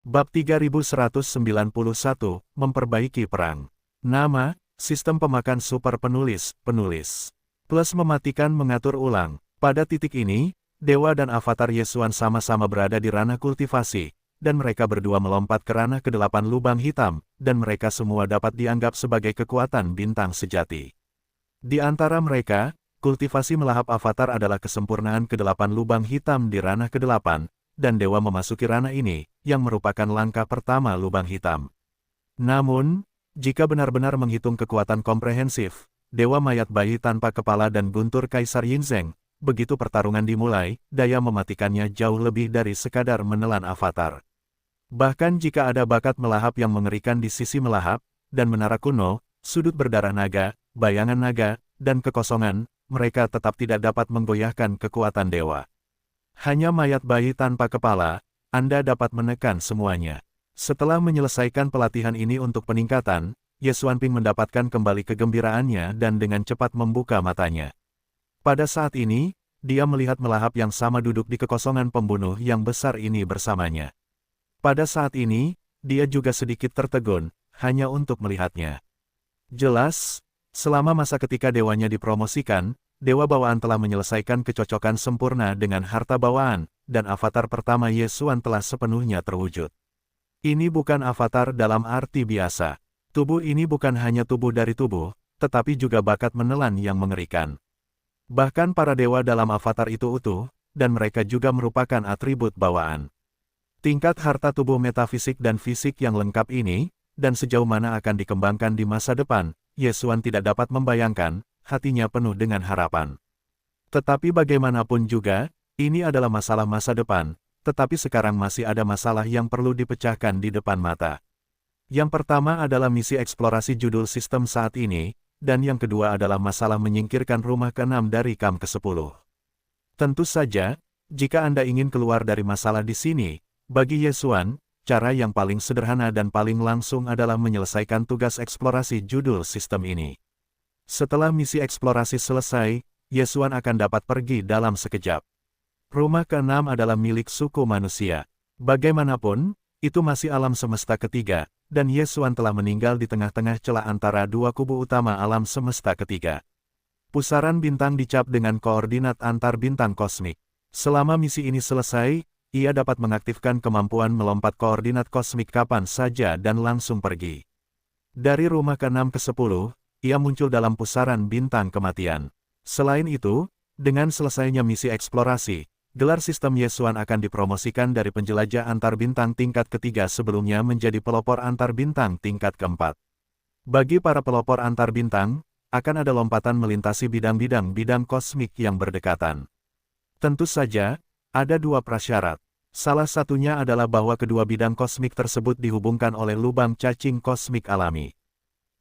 Bab 3191, Memperbaiki Perang. Nama, Sistem Pemakan Super Penulis, Plus mematikan mengatur ulang. Pada titik ini, Dewa dan Avatar Yesuan sama-sama berada di ranah kultivasi, dan mereka berdua melompat ke ranah ke-8 lubang hitam, dan mereka semua dapat dianggap sebagai kekuatan bintang sejati. Di antara mereka, kultivasi melahap Avatar adalah kesempurnaan ke-8 lubang hitam di ranah ke-8, dan Dewa memasuki ranah ini, yang merupakan langkah pertama lubang hitam. Namun, jika benar-benar menghitung kekuatan komprehensif, Dewa Mayat Bayi Tanpa Kepala dan Guntur Kaisar Yinzheng, begitu pertarungan dimulai, daya mematikannya jauh lebih dari sekadar menelan Avatar. Bahkan jika ada bakat melahap yang mengerikan di sisi melahap, dan menara kuno, sudut berdarah naga, bayangan naga, dan kekosongan, mereka tetap tidak dapat menggoyahkan kekuatan Dewa. Hanya mayat bayi tanpa kepala, Anda dapat menekan semuanya. Setelah menyelesaikan pelatihan ini untuk peningkatan, Yesuanping mendapatkan kembali kegembiraannya dan dengan cepat membuka matanya. Pada saat ini, dia melihat melahap yang sama duduk di kekosongan pembunuh yang besar ini bersamanya. Pada saat ini, dia juga sedikit tertegun, hanya untuk melihatnya. Jelas, selama masa ketika dewanya dipromosikan, Dewa Bawaan telah menyelesaikan kecocokan sempurna dengan harta bawaan, dan avatar pertama Yesuan telah sepenuhnya terwujud. Ini bukan avatar dalam arti biasa. Tubuh ini bukan hanya tubuh dari tubuh, tetapi juga bakat menelan yang mengerikan. Bahkan para dewa dalam avatar itu utuh, dan mereka juga merupakan atribut bawaan. Tingkat harta tubuh metafisik dan fisik yang lengkap ini, dan sejauh mana akan dikembangkan di masa depan, Yesuan tidak dapat membayangkan, hatinya penuh dengan harapan. Tetapi bagaimanapun juga, ini adalah masalah masa depan, tetapi sekarang masih ada masalah yang perlu dipecahkan di depan mata. Yang pertama adalah misi eksplorasi judul sistem saat ini, dan yang kedua adalah masalah menyingkirkan rumah ke-6 dari KAM ke-10. Tentu saja, jika Anda ingin keluar dari masalah di sini, bagi Yesuan, cara yang paling sederhana dan paling langsung adalah menyelesaikan tugas eksplorasi judul sistem ini. Setelah misi eksplorasi selesai, Yesuan akan dapat pergi dalam sekejap. Rumah ke-6 adalah milik suku manusia. Bagaimanapun, itu masih alam semesta ketiga, dan Yesuan telah meninggal di tengah-tengah celah antara dua kubu utama alam semesta ketiga. Pusaran bintang dicap dengan koordinat antar bintang kosmik. Selama misi ini selesai, ia dapat mengaktifkan kemampuan melompat koordinat kosmik kapan saja dan langsung pergi. Dari rumah ke-6 ke 10, ia muncul dalam pusaran bintang kematian. Selain itu, dengan selesainya misi eksplorasi, gelar sistem Yesuan akan dipromosikan dari penjelajah antar bintang tingkat ketiga sebelumnya menjadi pelopor antar bintang tingkat keempat. Bagi para pelopor antar bintang, akan ada lompatan melintasi bidang-bidang kosmik yang berdekatan. Tentu saja, ada dua prasyarat. Salah satunya adalah bahwa kedua bidang kosmik tersebut dihubungkan oleh lubang cacing kosmik alami.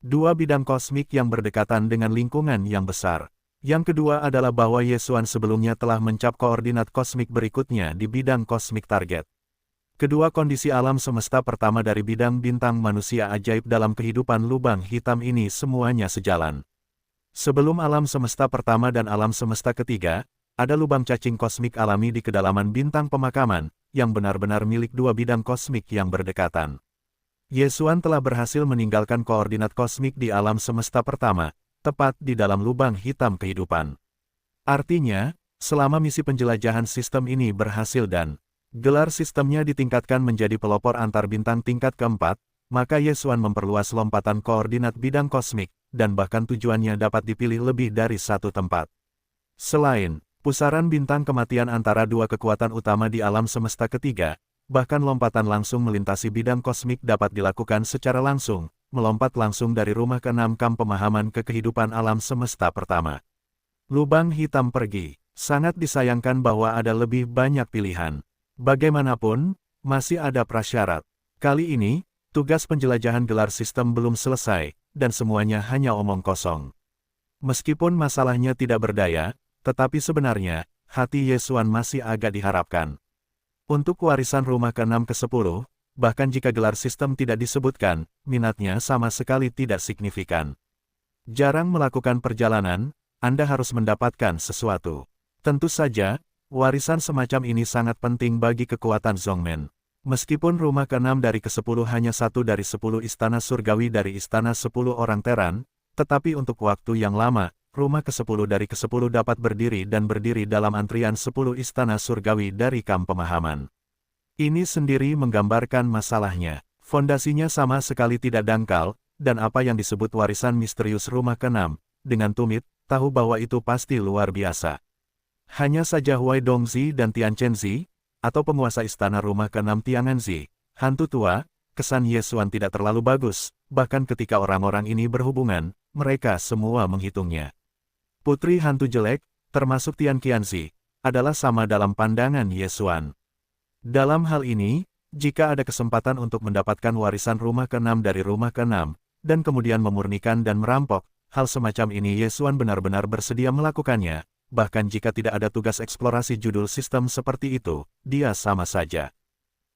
Dua bidang kosmik yang berdekatan dengan lingkungan yang besar. Yang kedua adalah bahwa Yesuan sebelumnya telah mencap koordinat kosmik berikutnya di bidang kosmik target. Kedua kondisi alam semesta pertama dari bidang bintang manusia ajaib dalam kehidupan lubang hitam ini semuanya sejalan. Sebelum alam semesta pertama dan alam semesta ketiga, ada lubang cacing kosmik alami di kedalaman bintang pemakaman, yang benar-benar milik dua bidang kosmik yang berdekatan. Yesuan telah berhasil meninggalkan koordinat kosmik di alam semesta pertama, tepat di dalam lubang hitam kehidupan. Artinya, selama misi penjelajahan sistem ini berhasil dan gelar sistemnya ditingkatkan menjadi pelopor antar bintang tingkat keempat, maka Yesuan memperluas lompatan koordinat bidang kosmik, dan bahkan tujuannya dapat dipilih lebih dari satu tempat. Selain pusaran bintang kematian antara dua kekuatan utama di alam semesta ketiga, bahkan lompatan langsung melintasi bidang kosmik dapat dilakukan secara langsung, melompat langsung dari rumah ke-6 KAM pemahaman ke kehidupan alam semesta pertama. Lubang hitam pergi. Sangat disayangkan bahwa ada lebih banyak pilihan. Bagaimanapun, masih ada prasyarat. Kali ini, tugas penjelajahan gelar sistem belum selesai, dan semuanya hanya omong kosong. Meskipun masalahnya tidak berdaya, tetapi sebenarnya, hati Yesuan masih agak diharapkan. Untuk warisan rumah ke-6 ke 10, bahkan jika gelar sistem tidak disebutkan, minatnya sama sekali tidak signifikan. Jarang melakukan perjalanan, Anda harus mendapatkan sesuatu. Tentu saja, warisan semacam ini sangat penting bagi kekuatan Zhongmen. Meskipun rumah ke-6 dari ke-10 hanya satu dari 10 istana surgawi dari istana 10 orang Teran, tetapi untuk waktu yang lama, rumah ke-10 dari ke-10 dapat berdiri dan berdiri dalam antrian 10 istana surgawi dari Kam Pemahaman. Ini sendiri menggambarkan masalahnya. Fondasinya sama sekali tidak dangkal, dan apa yang disebut warisan misterius rumah ke-6, dengan tumit, tahu bahwa itu pasti luar biasa. Hanya saja Huai Dongzi dan Tian Chenzi, atau penguasa istana rumah ke-6 Tianganzi, hantu tua, kesan Yesuan tidak terlalu bagus, bahkan ketika orang-orang ini berhubungan, mereka semua menghitungnya. Putri hantu jelek, termasuk Tian Qianzi, adalah sama dalam pandangan Yesuan. Dalam hal ini, jika ada kesempatan untuk mendapatkan warisan rumah ke-6 dari rumah ke-6, dan kemudian memurnikan dan merampok, hal semacam ini Yesuan benar-benar bersedia melakukannya. Bahkan jika tidak ada tugas eksplorasi judul sistem seperti itu, dia sama saja.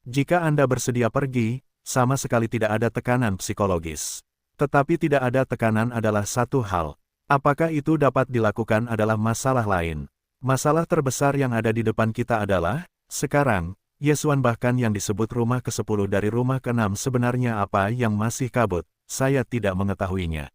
Jika Anda bersedia pergi, sama sekali tidak ada tekanan psikologis. Tetapi tidak ada tekanan adalah satu hal. Apakah itu dapat dilakukan adalah masalah lain. Masalah terbesar yang ada di depan kita adalah, sekarang, Yesuan bahkan yang disebut rumah ke-10 dari rumah ke-6 sebenarnya apa yang masih kabut, saya tidak mengetahuinya.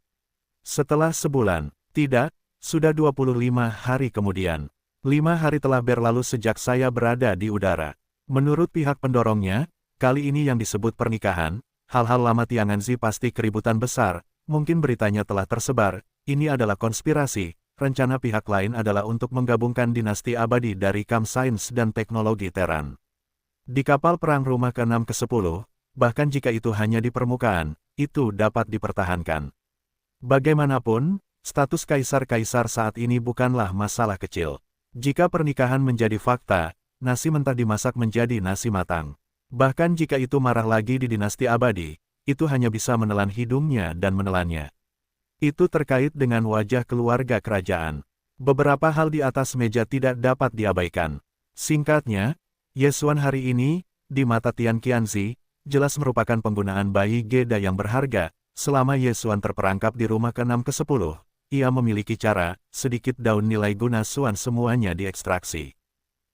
Setelah sebulan, tidak, sudah 25 hari kemudian. 5 hari telah berlalu sejak saya berada di udara. Menurut pihak pendorongnya, kali ini yang disebut pernikahan, hal-hal lama Tianganzi pasti keributan besar, mungkin beritanya telah tersebar, ini adalah konspirasi, rencana pihak lain adalah untuk menggabungkan dinasti abadi dari Kam Sains dan Teknologi Teran. Di kapal perang rumah ke-6 ke-10, bahkan jika itu hanya di permukaan, itu dapat dipertahankan. Bagaimanapun, status kaisar-kaisar saat ini bukanlah masalah kecil. Jika pernikahan menjadi fakta, nasi mentah dimasak menjadi nasi matang. Bahkan jika itu marah lagi di dinasti abadi, itu hanya bisa menelan hidungnya dan menelannya. Itu terkait dengan wajah keluarga kerajaan. Beberapa hal di atas meja tidak dapat diabaikan. Singkatnya, Yesuan hari ini, di mata Tian Qianzi, jelas merupakan penggunaan bayi Geda yang berharga. Selama Yesuan terperangkap di rumah ke-6 ke-10, ia memiliki cara, sedikit daun nilai guna Suan semuanya diekstraksi.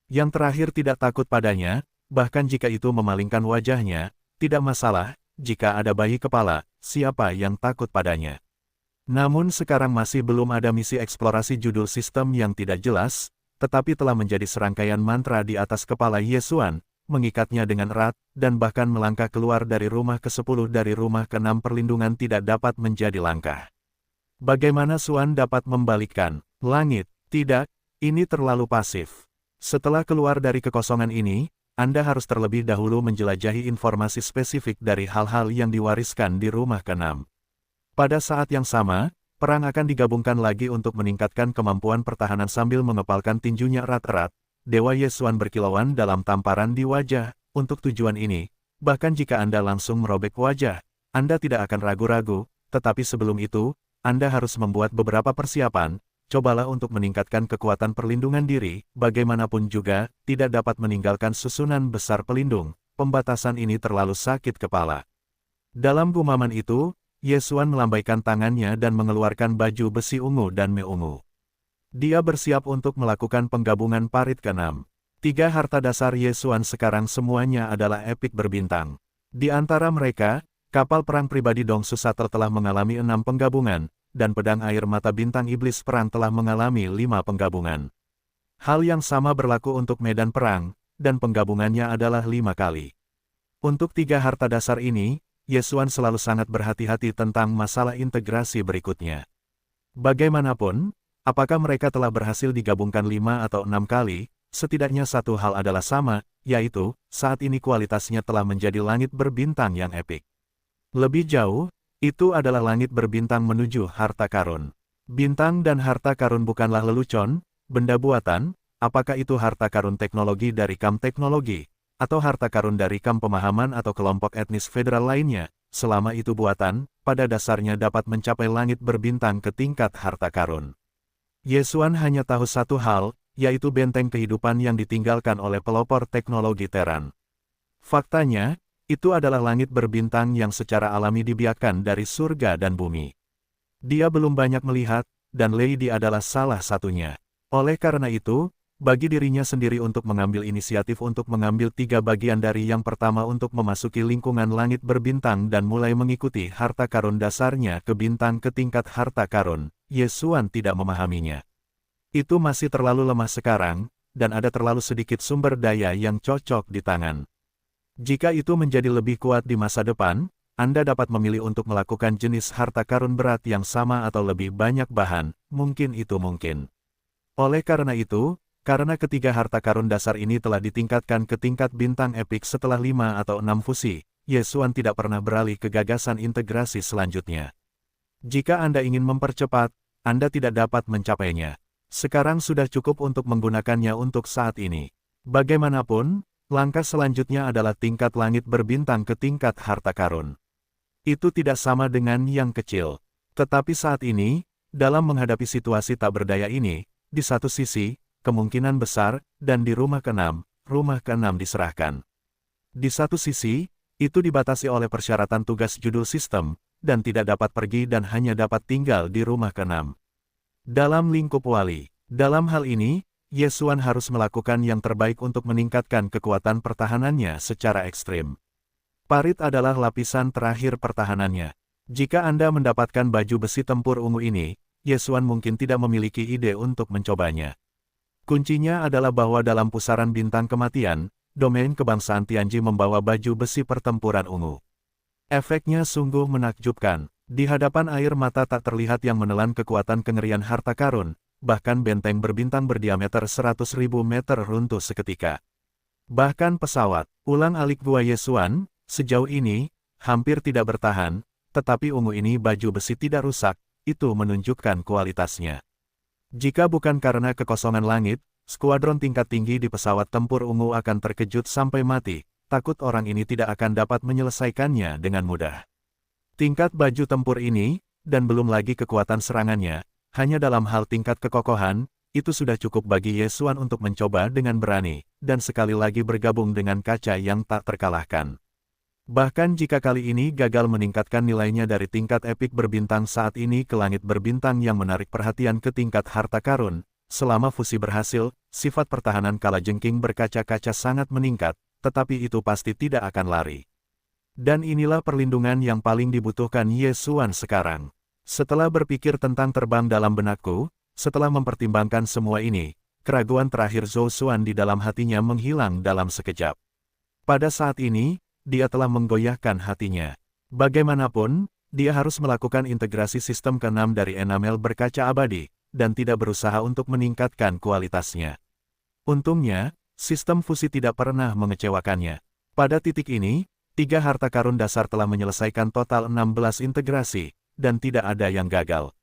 Yang terakhir tidak takut padanya, bahkan jika itu memalingkan wajahnya, tidak masalah, jika ada bayi kepala, siapa yang takut padanya. Namun sekarang masih belum ada misi eksplorasi judul sistem yang tidak jelas, tetapi telah menjadi serangkaian mantra di atas kepala Yesuan, mengikatnya dengan erat, dan bahkan melangkah keluar dari rumah ke-10 dari rumah ke-6 perlindungan tidak dapat menjadi langkah. Bagaimana Suan dapat membalikkan langit? Tidak, ini terlalu pasif. Setelah keluar dari kekosongan ini, Anda harus terlebih dahulu menjelajahi informasi spesifik dari hal-hal yang diwariskan di rumah ke-6. Pada saat yang sama, perang akan digabungkan lagi untuk meningkatkan kemampuan pertahanan sambil mengepalkan tinjunya erat-erat. Dewa Yesuan berkilauan dalam tamparan di wajah. Untuk tujuan ini, bahkan jika Anda langsung merobek wajah, Anda tidak akan ragu-ragu, tetapi sebelum itu, Anda harus membuat beberapa persiapan. Cobalah untuk meningkatkan kekuatan perlindungan diri, bagaimanapun juga, tidak dapat meninggalkan susunan besar pelindung. Pembatasan ini terlalu sakit kepala. Dalam gumaman itu, Yesuan melambaikan tangannya dan mengeluarkan baju besi ungu dan me ungu. Dia bersiap untuk melakukan penggabungan parit ke-6. 3 harta dasar Yesuan sekarang semuanya adalah epik berbintang. Di antara mereka, kapal perang pribadi Dong Susatel telah mengalami 6 penggabungan, dan pedang air mata bintang iblis perang telah mengalami 5 penggabungan. Hal yang sama berlaku untuk medan perang, dan penggabungannya adalah 5 kali. Untuk 3 harta dasar ini, Yesuan selalu sangat berhati-hati tentang masalah integrasi berikutnya. Bagaimanapun, apakah mereka telah berhasil digabungkan 5 atau 6 kali, setidaknya satu hal adalah sama, yaitu, saat ini kualitasnya telah menjadi langit berbintang yang epik. Lebih jauh, itu adalah langit berbintang menuju harta karun. Bintang dan harta karun bukanlah lelucon, benda buatan, apakah itu harta karun teknologi dari Kam Teknologi, atau harta karun dari Kam Pemahaman atau kelompok etnis federal lainnya, selama itu buatan, pada dasarnya dapat mencapai langit berbintang ke tingkat harta karun. Yesuan hanya tahu satu hal, yaitu benteng kehidupan yang ditinggalkan oleh pelopor teknologi Teran. Faktanya, itu adalah langit berbintang yang secara alami dibiarkan dari surga dan bumi. Dia belum banyak melihat, dan Lady adalah salah satunya. Oleh karena itu, bagi dirinya sendiri untuk mengambil inisiatif untuk mengambil 3 bagian dari yang pertama untuk memasuki lingkungan langit berbintang dan mulai mengikuti harta karun dasarnya ke bintang ke tingkat harta karun. Ye Xuan tidak memahaminya. Itu masih terlalu lemah sekarang, dan ada terlalu sedikit sumber daya yang cocok di tangan. Jika itu menjadi lebih kuat di masa depan, Anda dapat memilih untuk melakukan jenis harta karun berat yang sama atau lebih banyak bahan, mungkin itu mungkin. Oleh karena itu, karena ketiga harta karun dasar ini telah ditingkatkan ke tingkat bintang epik setelah 5 atau 6 fusi, Ye Xuan tidak pernah beralih ke gagasan integrasi selanjutnya. Jika Anda ingin mempercepat, Anda tidak dapat mencapainya. Sekarang sudah cukup untuk menggunakannya untuk saat ini. Bagaimanapun, langkah selanjutnya adalah tingkat langit berbintang ke tingkat harta karun. Itu tidak sama dengan yang kecil. Tetapi saat ini, dalam menghadapi situasi tak berdaya ini, di satu sisi, kemungkinan besar, dan di rumah ke-6 diserahkan. Di satu sisi, itu dibatasi oleh persyaratan tugas judul sistem, dan tidak dapat pergi dan hanya dapat tinggal di rumah ke-6. Dalam lingkup wali, dalam hal ini, Ye Xuan harus melakukan yang terbaik untuk meningkatkan kekuatan pertahanannya secara ekstrim. Parit adalah lapisan terakhir pertahanannya. Jika Anda mendapatkan baju besi tempur ungu ini, Ye Xuan mungkin tidak memiliki ide untuk mencobanya. Kuncinya adalah bahwa dalam pusaran bintang kematian, domain kebangsaan Tianji membawa baju besi pertempuran ungu. Efeknya sungguh menakjubkan. Di hadapan air mata tak terlihat yang menelan kekuatan kengerian harta karun, bahkan benteng berbintang berdiameter 100.000 meter runtuh seketika. Bahkan pesawat, ulang-alik gua Ye Xuan, sejauh ini, hampir tidak bertahan, tetapi ungu ini baju besi tidak rusak, itu menunjukkan kualitasnya. Jika bukan karena kekosongan langit, skuadron tingkat tinggi di pesawat tempur ungu akan terkejut sampai mati, takut orang ini tidak akan dapat menyelesaikannya dengan mudah. Tingkat baju tempur ini, dan belum lagi kekuatan serangannya, hanya dalam hal tingkat kekokohan, itu sudah cukup bagi Ye Xuan untuk mencoba dengan berani, dan sekali lagi bergabung dengan kaca yang tak terkalahkan. Bahkan jika kali ini gagal meningkatkan nilainya dari tingkat epik berbintang saat ini ke langit berbintang yang menarik perhatian ke tingkat harta karun, selama fusi berhasil, sifat pertahanan kalajengking berkaca-kaca sangat meningkat, tetapi itu pasti tidak akan lari. Dan inilah perlindungan yang paling dibutuhkan Ye Xuan sekarang. Setelah berpikir tentang terbang dalam benakku, setelah mempertimbangkan semua ini, keraguan terakhir Zhou Xuan di dalam hatinya menghilang dalam sekejap. Pada saat ini, dia telah menggoyahkan hatinya. Bagaimanapun, dia harus melakukan integrasi sistem ke-6 dari enamel berkaca abadi, dan tidak berusaha untuk meningkatkan kualitasnya. Untungnya, sistem fusi tidak pernah mengecewakannya. Pada titik ini, 3 harta karun dasar telah menyelesaikan total 16 integrasi, dan tidak ada yang gagal.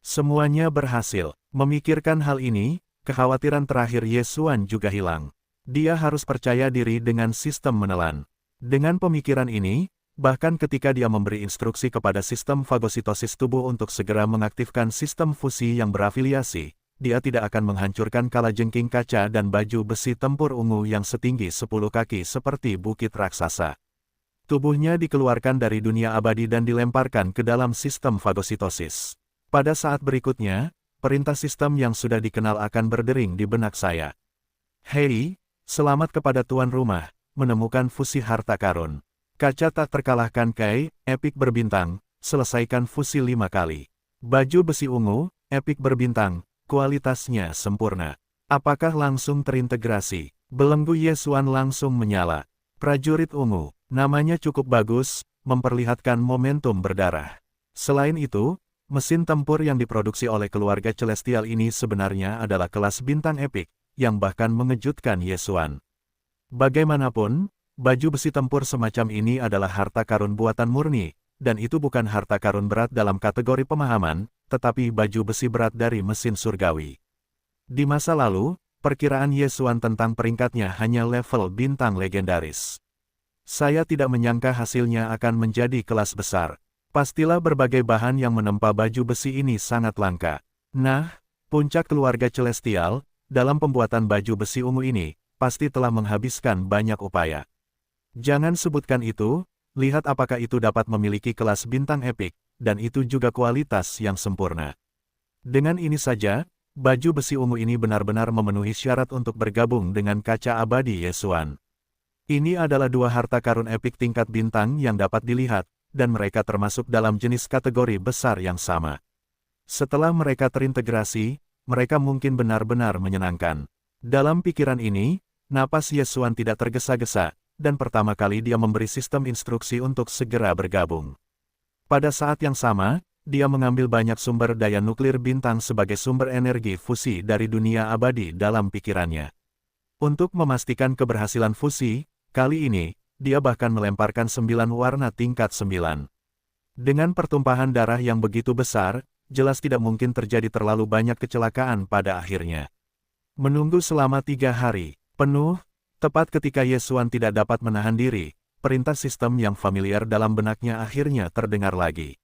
Semuanya berhasil. Memikirkan hal ini, kekhawatiran terakhir Ye Xuan juga hilang. Dia harus percaya diri dengan sistem menelan. Dengan pemikiran ini, bahkan ketika dia memberi instruksi kepada sistem fagositosis tubuh untuk segera mengaktifkan sistem fusi yang berafiliasi, dia tidak akan menghancurkan kalajengking kaca dan baju besi tempur ungu yang setinggi 10 kaki seperti bukit raksasa. Tubuhnya dikeluarkan dari dunia abadi dan dilemparkan ke dalam sistem fagositosis. Pada saat berikutnya, perintah sistem yang sudah dikenal akan berdering di benak saya. Hei, selamat kepada tuan rumah. Menemukan fusi harta karun. Kaca tak terkalahkan Kai, epik berbintang, selesaikan fusi 5 kali. Baju besi ungu, epik berbintang, kualitasnya sempurna. Apakah langsung terintegrasi? Belenggu Ye Xuan langsung menyala. Prajurit ungu, namanya cukup bagus, memperlihatkan momentum berdarah. Selain itu, mesin tempur yang diproduksi oleh keluarga Celestial ini sebenarnya adalah kelas bintang epik, yang bahkan mengejutkan Ye Xuan. Bagaimanapun, baju besi tempur semacam ini adalah harta karun buatan murni, dan itu bukan harta karun berat dalam kategori pemahaman, tetapi baju besi berat dari mesin surgawi. Di masa lalu, perkiraan Ye Xuan tentang peringkatnya hanya level bintang legendaris. Saya tidak menyangka hasilnya akan menjadi kelas besar. Pastilah berbagai bahan yang menempa baju besi ini sangat langka. Nah, puncak keluarga Celestial, dalam pembuatan baju besi ungu ini, pasti telah menghabiskan banyak upaya. Jangan sebutkan itu, lihat apakah itu dapat memiliki kelas bintang epik, dan itu juga kualitas yang sempurna. Dengan ini saja, baju besi ungu ini benar-benar memenuhi syarat untuk bergabung dengan kaca abadi Yesuan. Ini adalah dua harta karun epik tingkat bintang yang dapat dilihat, dan mereka termasuk dalam jenis kategori besar yang sama. Setelah mereka terintegrasi, mereka mungkin benar-benar menyenangkan. Dalam pikiran ini, napas Yesuan tidak tergesa-gesa, dan pertama kali dia memberi sistem instruksi untuk segera bergabung. Pada saat yang sama, dia mengambil banyak sumber daya nuklir bintang sebagai sumber energi fusi dari dunia abadi dalam pikirannya. Untuk memastikan keberhasilan fusi, kali ini, dia bahkan melemparkan 9 warna tingkat 9. Dengan pertumpahan darah yang begitu besar, jelas tidak mungkin terjadi terlalu banyak kecelakaan pada akhirnya. Menunggu selama 3 hari penuh, tepat ketika Yesuan tidak dapat menahan diri, perintah sistem yang familiar dalam benaknya akhirnya terdengar lagi.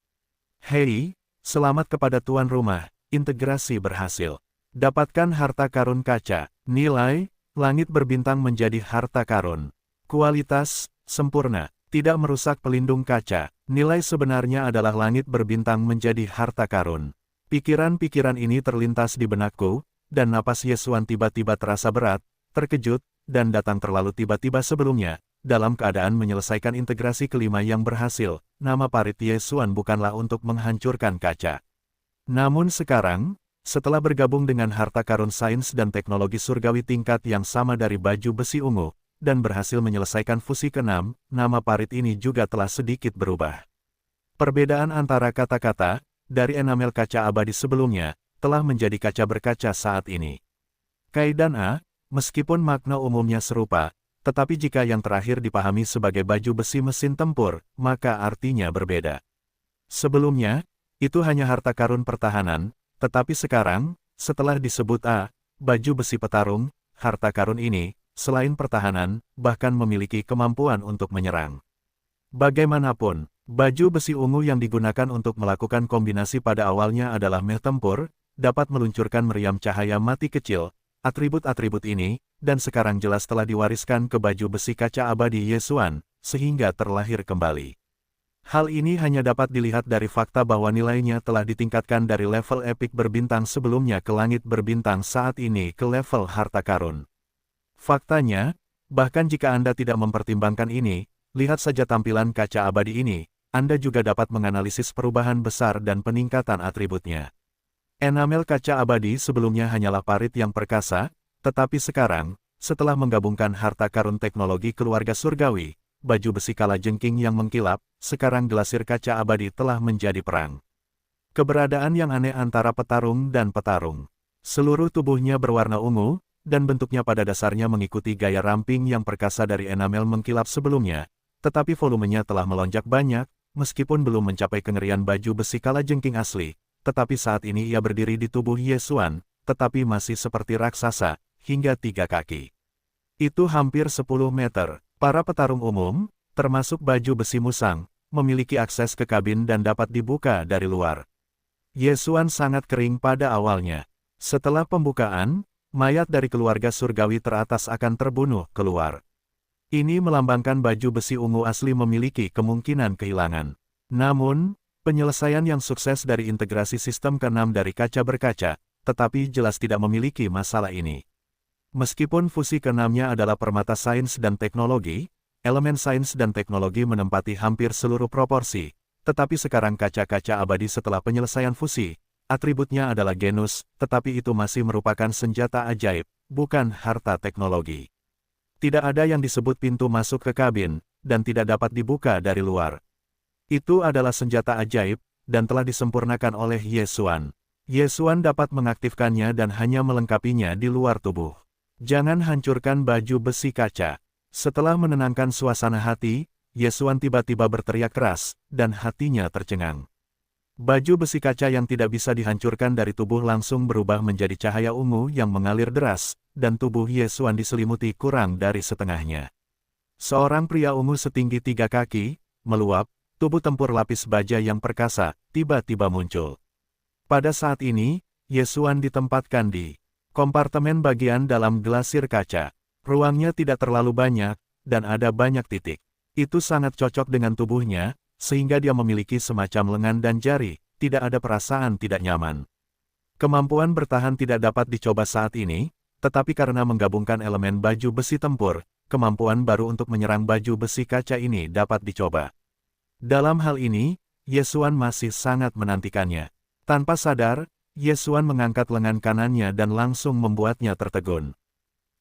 Hei, selamat kepada tuan rumah, integrasi berhasil. Dapatkan harta karun kaca, nilai, langit berbintang menjadi harta karun. Kualitas, sempurna, tidak merusak pelindung kaca. Nilai sebenarnya adalah langit berbintang menjadi harta karun. Pikiran-pikiran ini terlintas di benakku, dan napas Yesuan tiba-tiba terasa berat, terkejut, dan datang terlalu tiba-tiba sebelumnya. Dalam keadaan menyelesaikan integrasi kelima yang berhasil, nama parit Yesuan bukanlah untuk menghancurkan kaca. Namun sekarang, setelah bergabung dengan harta karun sains dan teknologi surgawi tingkat yang sama dari baju besi ungu, dan berhasil menyelesaikan fusi ke-6, nama parit ini juga telah sedikit berubah. Perbedaan antara kata-kata, dari enamel kaca abadi sebelumnya, telah menjadi kaca berkaca saat ini. Kaidan A, meskipun makna umumnya serupa, tetapi jika yang terakhir dipahami sebagai baju besi mesin tempur, maka artinya berbeda. Sebelumnya, itu hanya harta karun pertahanan, tetapi sekarang, setelah disebut A, baju besi petarung, harta karun ini, selain pertahanan, bahkan memiliki kemampuan untuk menyerang. Bagaimanapun, baju besi ungu yang digunakan untuk melakukan kombinasi pada awalnya adalah meh tempur, dapat meluncurkan meriam cahaya mati kecil, atribut-atribut ini, dan sekarang jelas telah diwariskan ke baju besi kaca abadi Yesuan, sehingga terlahir kembali. Hal ini hanya dapat dilihat dari fakta bahwa nilainya telah ditingkatkan dari level epik berbintang sebelumnya ke langit berbintang saat ini ke level harta karun. Faktanya, bahkan jika Anda tidak mempertimbangkan ini, lihat saja tampilan kaca abadi ini, Anda juga dapat menganalisis perubahan besar dan peningkatan atributnya. Enamel kaca abadi sebelumnya hanyalah parit yang perkasa, tetapi sekarang, setelah menggabungkan harta karun teknologi keluarga surgawi, baju besi kalajengking yang mengkilap, sekarang gelasir kaca abadi telah menjadi perang. Keberadaan yang aneh antara petarung dan petarung. Seluruh tubuhnya berwarna ungu, dan bentuknya pada dasarnya mengikuti gaya ramping yang perkasa dari enamel mengkilap sebelumnya, tetapi volumenya telah melonjak banyak, meskipun belum mencapai kengerian baju besi kalajengking asli, tetapi saat ini ia berdiri di tubuh Yesuan, tetapi masih seperti raksasa, hingga 3 kaki. Itu hampir 10 meter. Para petarung umum, termasuk baju besi musang, memiliki akses ke kabin dan dapat dibuka dari luar. Yesuan sangat kering pada awalnya. Setelah pembukaan, mayat dari keluarga surgawi teratas akan terbunuh keluar. Ini melambangkan baju besi ungu asli memiliki kemungkinan kehilangan. Namun, penyelesaian yang sukses dari integrasi sistem ke-6 dari kaca berkaca, tetapi jelas tidak memiliki masalah ini. Meskipun fusi ke-6-nya adalah permata sains dan teknologi, elemen sains dan teknologi menempati hampir seluruh proporsi, tetapi sekarang kaca-kaca abadi setelah penyelesaian fusi, atributnya adalah genus, tetapi itu masih merupakan senjata ajaib, bukan harta teknologi. Tidak ada yang disebut pintu masuk ke kabin, dan tidak dapat dibuka dari luar. Itu adalah senjata ajaib, dan telah disempurnakan oleh Yesuan. Yesuan dapat mengaktifkannya dan hanya melengkapinya di luar tubuh. Jangan hancurkan baju besi kaca. Setelah menenangkan suasana hati, Yesuan tiba-tiba berteriak keras, dan hatinya tercengang. Baju besi kaca yang tidak bisa dihancurkan dari tubuh langsung berubah menjadi cahaya ungu yang mengalir deras, dan tubuh Yesuan diselimuti kurang dari setengahnya. Seorang pria ungu setinggi 3 kaki, meluap, tubuh tempur lapis baja yang perkasa, tiba-tiba muncul. Pada saat ini, Yesuan ditempatkan di kompartemen bagian dalam glasir kaca. Ruangnya tidak terlalu banyak, dan ada banyak titik. Itu sangat cocok dengan tubuhnya, sehingga dia memiliki semacam lengan dan jari, tidak ada perasaan tidak nyaman. Kemampuan bertahan tidak dapat dicoba saat ini, tetapi karena menggabungkan elemen baju besi tempur, kemampuan baru untuk menyerang baju besi kaca ini dapat dicoba. Dalam hal ini, Ye Xuan masih sangat menantikannya. Tanpa sadar, Ye Xuan mengangkat lengan kanannya dan langsung membuatnya tertegun.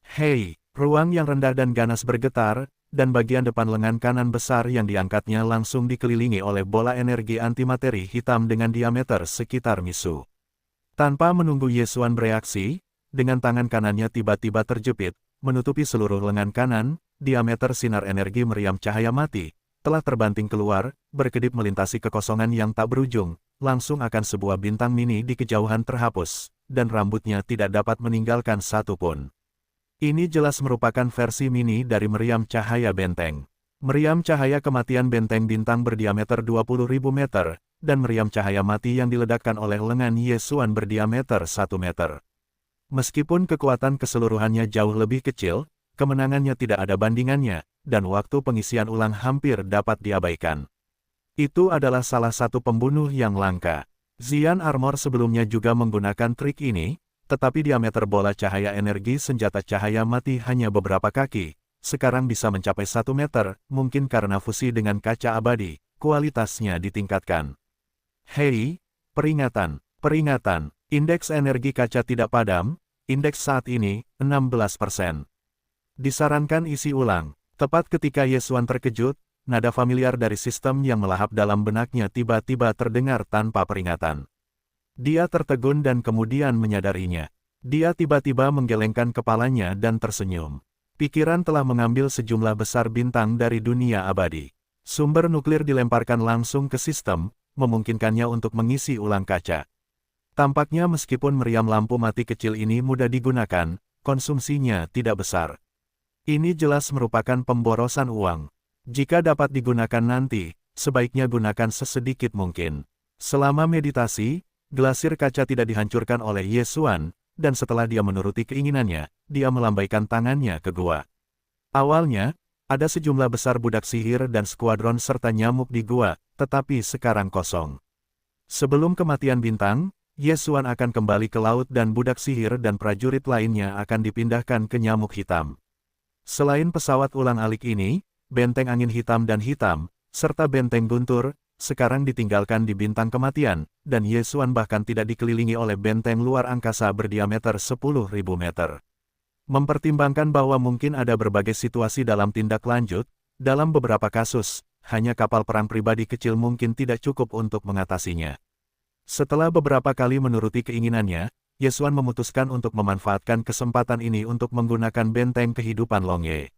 Hei, ruang yang rendah dan ganas bergetar, dan bagian depan lengan kanan besar yang diangkatnya langsung dikelilingi oleh bola energi antimateri hitam dengan diameter sekitar misu. Tanpa menunggu Ye Xuan bereaksi, dengan tangan kanannya tiba-tiba terjepit, menutupi seluruh lengan kanan, diameter sinar energi meriam cahaya mati, telah terbanting keluar, berkedip melintasi kekosongan yang tak berujung, langsung akan sebuah bintang mini di kejauhan terhapus, dan rambutnya tidak dapat meninggalkan satu pun. Ini jelas merupakan versi mini dari meriam cahaya benteng. Meriam cahaya kematian benteng bintang berdiameter 20.000 meter, dan meriam cahaya mati yang diledakkan oleh lengan Ye Xuan berdiameter 1 meter. Meskipun kekuatan keseluruhannya jauh lebih kecil, kemenangannya tidak ada bandingannya, dan waktu pengisian ulang hampir dapat diabaikan. Itu adalah salah satu pembunuh yang langka. Xian Armor sebelumnya juga menggunakan trik ini, tetapi diameter bola cahaya energi senjata cahaya mati hanya beberapa kaki, sekarang bisa mencapai 1 meter, mungkin karena fusi dengan kaca abadi, kualitasnya ditingkatkan. Hei, peringatan, peringatan, indeks energi kaca tidak padam, indeks saat ini, 16%. Disarankan isi ulang. Tepat ketika Ye Xuan terkejut, nada familiar dari sistem yang melahap dalam benaknya tiba-tiba terdengar tanpa peringatan. Dia tertegun dan kemudian menyadarinya. Dia tiba-tiba menggelengkan kepalanya dan tersenyum. Pikiran telah mengambil sejumlah besar bintang dari dunia abadi. Sumber nuklir dilemparkan langsung ke sistem, memungkinkannya untuk mengisi ulang kaca. Tampaknya meskipun meriam lampu mati kecil ini mudah digunakan, konsumsinya tidak besar. Ini jelas merupakan pemborosan uang. Jika dapat digunakan nanti, sebaiknya gunakan sesedikit mungkin. Selama meditasi, glasir kaca tidak dihancurkan oleh Ye Xuan, dan setelah dia menuruti keinginannya, dia melambaikan tangannya ke gua. Awalnya, ada sejumlah besar budak sihir dan skuadron serta nyamuk di gua, tetapi sekarang kosong. Sebelum kematian bintang, Ye Xuan akan kembali ke laut dan budak sihir dan prajurit lainnya akan dipindahkan ke nyamuk hitam. Selain pesawat ulang-alik ini, benteng angin hitam dan hitam, serta benteng guntur, sekarang ditinggalkan di bintang kematian, dan Ye Xuan bahkan tidak dikelilingi oleh benteng luar angkasa berdiameter 10.000 meter. Mempertimbangkan bahwa mungkin ada berbagai situasi dalam tindak lanjut, dalam beberapa kasus, hanya kapal perang pribadi kecil mungkin tidak cukup untuk mengatasinya. Setelah beberapa kali menuruti keinginannya, Ye Xuan memutuskan untuk memanfaatkan kesempatan ini untuk menggunakan benteng kehidupan Longye.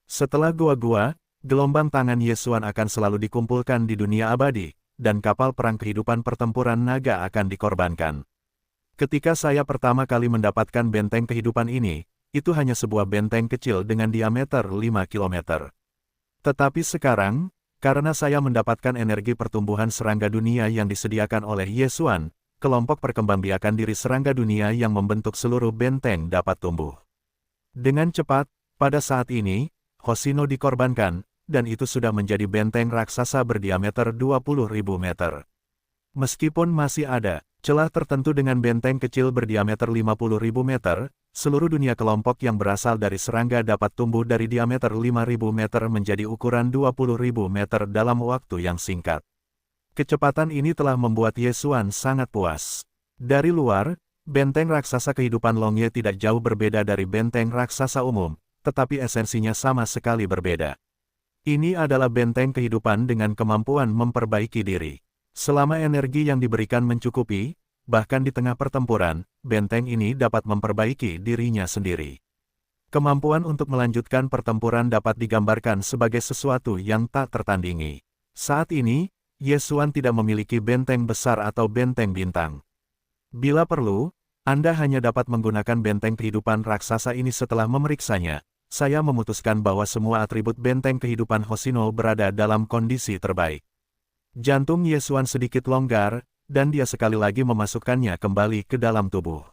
Setelah gua-gua, gelombang tangan Ye Xuan akan selalu dikumpulkan di dunia abadi, dan kapal perang kehidupan pertempuran naga akan dikorbankan. Ketika saya pertama kali mendapatkan benteng kehidupan ini, itu hanya sebuah benteng kecil dengan diameter 5 km. Tetapi sekarang, karena saya mendapatkan energi pertumbuhan serangga dunia yang disediakan oleh Ye Xuan, kelompok perkembangbiakan diri serangga dunia yang membentuk seluruh benteng dapat tumbuh. Dengan cepat, pada saat ini, Hoshino dikorbankan, dan itu sudah menjadi benteng raksasa berdiameter 20.000 meter. Meskipun masih ada celah tertentu dengan benteng kecil berdiameter 50.000 meter, seluruh dunia kelompok yang berasal dari serangga dapat tumbuh dari diameter 5.000 meter menjadi ukuran 20.000 meter dalam waktu yang singkat. Kecepatan ini telah membuat Ye Xuan sangat puas. Dari luar, benteng raksasa kehidupan Longye tidak jauh berbeda dari benteng raksasa umum, tetapi esensinya sama sekali berbeda. Ini adalah benteng kehidupan dengan kemampuan memperbaiki diri. Selama energi yang diberikan mencukupi, bahkan di tengah pertempuran, benteng ini dapat memperbaiki dirinya sendiri. Kemampuan untuk melanjutkan pertempuran dapat digambarkan sebagai sesuatu yang tak tertandingi. Saat ini, Ye Xuan tidak memiliki benteng besar atau benteng bintang. Bila perlu, Anda hanya dapat menggunakan benteng kehidupan raksasa ini setelah memeriksanya. Saya memutuskan bahwa semua atribut benteng kehidupan Hoshino berada dalam kondisi terbaik. Jantung Ye Xuan sedikit longgar, dan dia sekali lagi memasukkannya kembali ke dalam tubuh.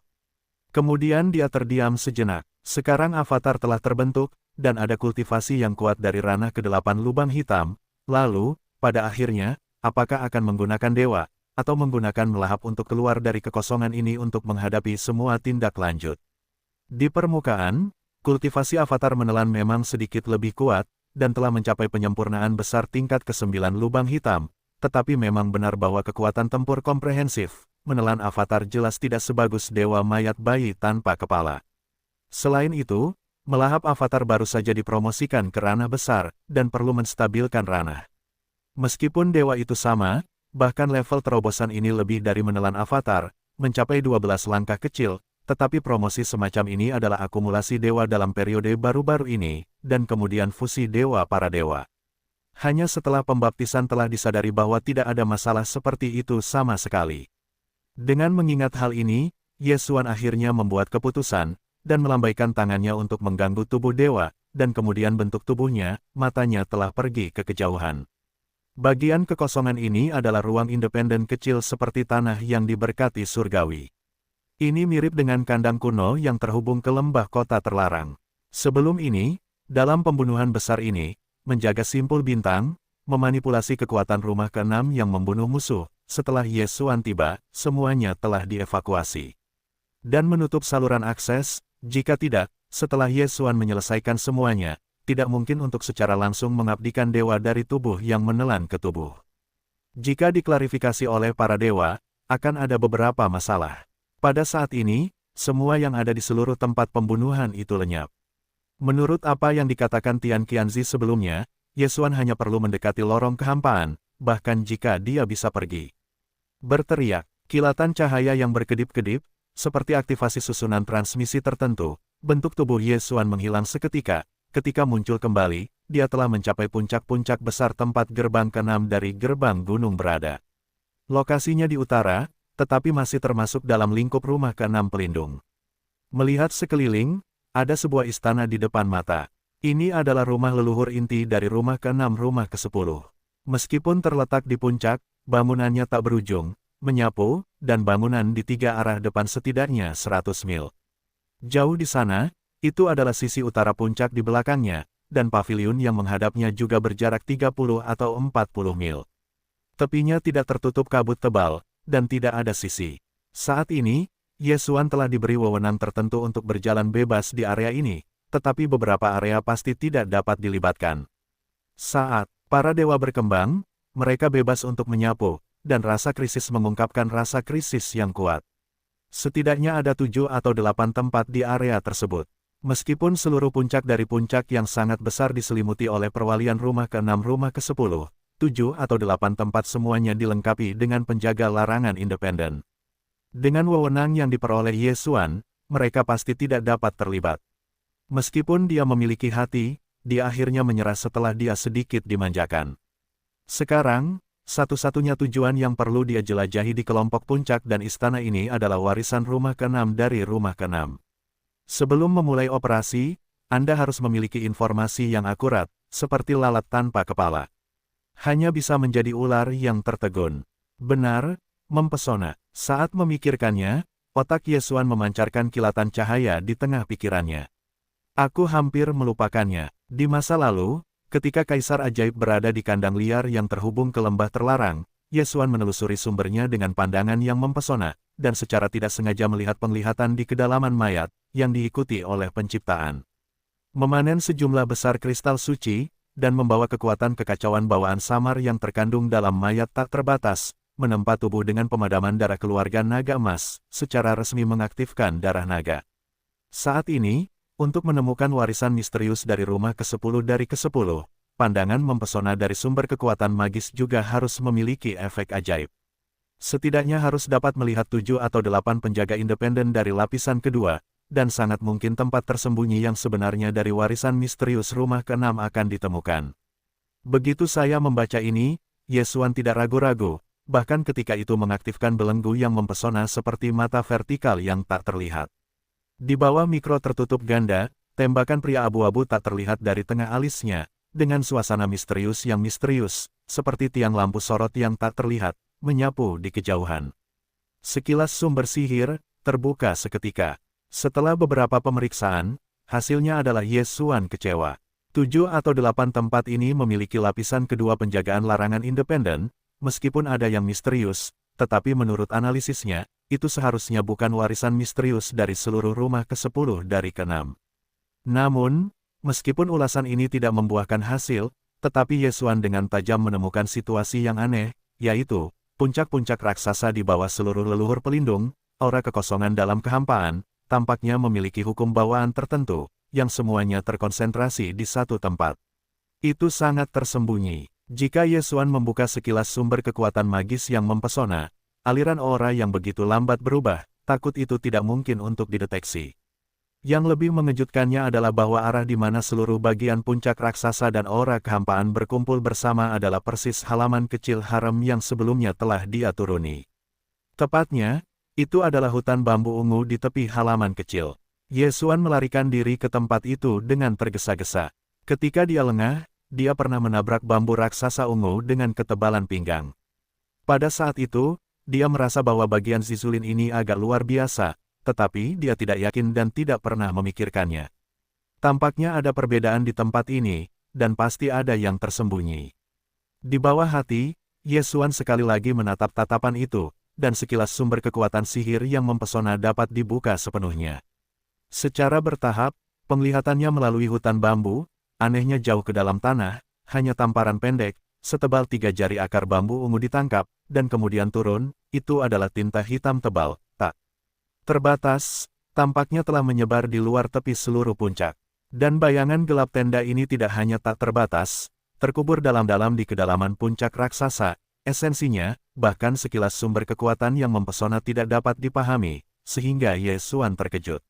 Kemudian dia terdiam sejenak. Sekarang avatar telah terbentuk, dan ada kultivasi yang kuat dari ranah ke-8 lubang hitam. Lalu, pada akhirnya, apakah akan menggunakan dewa, atau menggunakan melahap untuk keluar dari kekosongan ini untuk menghadapi semua tindak lanjut. Di permukaan, kultivasi avatar menelan memang sedikit lebih kuat, dan telah mencapai penyempurnaan besar tingkat ke-9 lubang hitam, tetapi memang benar bahwa kekuatan tempur komprehensif, menelan avatar jelas tidak sebagus dewa mayat bayi tanpa kepala. Selain itu, melahap avatar baru saja dipromosikan ke ranah besar, dan perlu menstabilkan ranah. Meskipun dewa itu sama, bahkan level terobosan ini lebih dari menelan avatar, mencapai 12 langkah kecil, tetapi promosi semacam ini adalah akumulasi dewa dalam periode baru-baru ini, dan kemudian fusi dewa para dewa. Hanya setelah pembaptisan telah disadari bahwa tidak ada masalah seperti itu sama sekali. Dengan mengingat hal ini, Yesuan akhirnya membuat keputusan, dan melambaikan tangannya untuk mengganggu tubuh dewa, dan kemudian bentuk tubuhnya, matanya telah pergi ke kejauhan. Bagian kekosongan ini adalah ruang independen kecil seperti tanah yang diberkati surgawi. Ini mirip dengan kandang kuno yang terhubung ke lembah kota terlarang. Sebelum ini, dalam pembunuhan besar ini, menjaga simpul bintang, memanipulasi kekuatan rumah ke-6 yang membunuh musuh, setelah Yesuan tiba, semuanya telah dievakuasi. Dan menutup saluran akses, jika tidak, setelah Yesuan menyelesaikan semuanya, tidak mungkin untuk secara langsung mengabdikan dewa dari tubuh yang menelan ke tubuh. Jika diklarifikasi oleh para dewa, akan ada beberapa masalah. Pada saat ini, semua yang ada di seluruh tempat pembunuhan itu lenyap. Menurut apa yang dikatakan Tian Qianzi sebelumnya, Yesuan hanya perlu mendekati lorong kehampaan, bahkan jika dia bisa pergi. Berteriak, kilatan cahaya yang berkedip-kedip, seperti aktivasi susunan transmisi tertentu, bentuk tubuh Yesuan menghilang seketika, ketika muncul kembali, dia telah mencapai puncak-puncak besar tempat gerbang ke-6 dari gerbang gunung berada. Lokasinya di utara, tetapi masih termasuk dalam lingkup rumah ke-6 pelindung. Melihat sekeliling, ada sebuah istana di depan mata. Ini adalah rumah leluhur inti dari rumah ke-6 rumah ke-10. Meskipun terletak di puncak, bangunannya tak berujung, menyapu, dan bangunan di 3 arah depan setidaknya 100 mil. Jauh di sana, itu adalah sisi utara puncak di belakangnya, dan paviliun yang menghadapnya juga berjarak 30 atau 40 mil. Tepinya tidak tertutup kabut tebal, dan tidak ada sisi. Saat ini, Yesuan telah diberi wewenang tertentu untuk berjalan bebas di area ini, tetapi beberapa area pasti tidak dapat dilibatkan. Saat para dewa berkembang, mereka bebas untuk menyapu, dan rasa krisis mengungkapkan rasa krisis yang kuat. Setidaknya ada 7 atau 8 tempat di area tersebut. Meskipun seluruh puncak dari puncak yang sangat besar diselimuti oleh perwalian rumah ke-6 rumah ke-10, 7 atau 8 tempat semuanya dilengkapi dengan penjaga larangan independen. Dengan wewenang yang diperoleh Yesuan, mereka pasti tidak dapat terlibat. Meskipun dia memiliki hati, dia akhirnya menyerah setelah dia sedikit dimanjakan. Sekarang, satu-satunya tujuan yang perlu dia jelajahi di kelompok puncak dan istana ini adalah warisan rumah ke-6 dari rumah ke-6. Sebelum memulai operasi, Anda harus memiliki informasi yang akurat, seperti lalat tanpa kepala. Hanya bisa menjadi ular yang tertegun. Benar, mempesona. Saat memikirkannya, otak Yesuan memancarkan kilatan cahaya di tengah pikirannya. Aku hampir melupakannya. Di masa lalu, ketika Kaisar Ajaib berada di kandang liar yang terhubung ke lembah terlarang, Yesuan menelusuri sumbernya dengan pandangan yang mempesona, dan secara tidak sengaja melihat penglihatan di kedalaman mayat, yang diikuti oleh penciptaan. Memanen sejumlah besar kristal suci, dan membawa kekuatan kekacauan bawaan samar yang terkandung dalam mayat tak terbatas, menempa tubuh dengan pemadaman darah keluarga naga emas, secara resmi mengaktifkan darah naga. Saat ini, untuk menemukan warisan misterius dari rumah ke-10 dari ke-10, pandangan mempesona dari sumber kekuatan magis juga harus memiliki efek ajaib. Setidaknya harus dapat melihat 7 atau 8 penjaga independen dari lapisan kedua, dan sangat mungkin tempat tersembunyi yang sebenarnya dari warisan misterius rumah ke-6 akan ditemukan. Begitu saya membaca ini, Yesuan tidak ragu-ragu, bahkan ketika itu mengaktifkan belenggu yang mempesona seperti mata vertikal yang tak terlihat. Di bawah mikro tertutup ganda, tembakan pria abu-abu tak terlihat dari tengah alisnya, dengan suasana misterius yang misterius, seperti tiang lampu sorot yang tak terlihat, menyapu di kejauhan. Sekilas sumber sihir, terbuka seketika. Setelah beberapa pemeriksaan, hasilnya adalah Yesuan kecewa. 7 atau 8 tempat ini memiliki lapisan kedua penjagaan larangan independen, meskipun ada yang misterius, tetapi menurut analisisnya, itu seharusnya bukan warisan misterius dari seluruh rumah ke-10 dari ke-6. Namun, meskipun ulasan ini tidak membuahkan hasil, tetapi Yesuan dengan tajam menemukan situasi yang aneh, yaitu, puncak-puncak raksasa di bawah seluruh leluhur pelindung, aura kekosongan dalam kehampaan, tampaknya memiliki hukum bawaan tertentu, yang semuanya terkonsentrasi di satu tempat. Itu sangat tersembunyi. Jika Yesuan membuka sekilas sumber kekuatan magis yang mempesona, aliran aura yang begitu lambat berubah, takut itu tidak mungkin untuk dideteksi. Yang lebih mengejutkannya adalah bahwa arah di mana seluruh bagian puncak raksasa dan aura kehampaan berkumpul bersama adalah persis halaman kecil harem yang sebelumnya telah dia turuni. Tepatnya, itu adalah hutan bambu ungu di tepi halaman kecil. Yesuan melarikan diri ke tempat itu dengan tergesa-gesa. Ketika dia lengah, dia pernah menabrak bambu raksasa ungu dengan ketebalan pinggang. Pada saat itu, dia merasa bahwa bagian Zizulin ini agak luar biasa, tetapi dia tidak yakin dan tidak pernah memikirkannya. Tampaknya ada perbedaan di tempat ini, dan pasti ada yang tersembunyi. Di bawah hati, Yesuan sekali lagi menatap tatapan itu, dan sekilas sumber kekuatan sihir yang mempesona dapat dibuka sepenuhnya. Secara bertahap, penglihatannya melalui hutan bambu, anehnya jauh ke dalam tanah, hanya tamparan pendek, setebal 3 jari akar bambu ungu ditangkap, dan kemudian turun, itu adalah tinta hitam tebal, tak terbatas, tampaknya telah menyebar di luar tepi seluruh puncak. Dan bayangan gelap tenda ini tidak hanya tak terbatas, terkubur dalam-dalam di kedalaman puncak raksasa, esensinya, bahkan sekilas sumber kekuatan yang mempesona tidak dapat dipahami, sehingga Yesuan terkejut.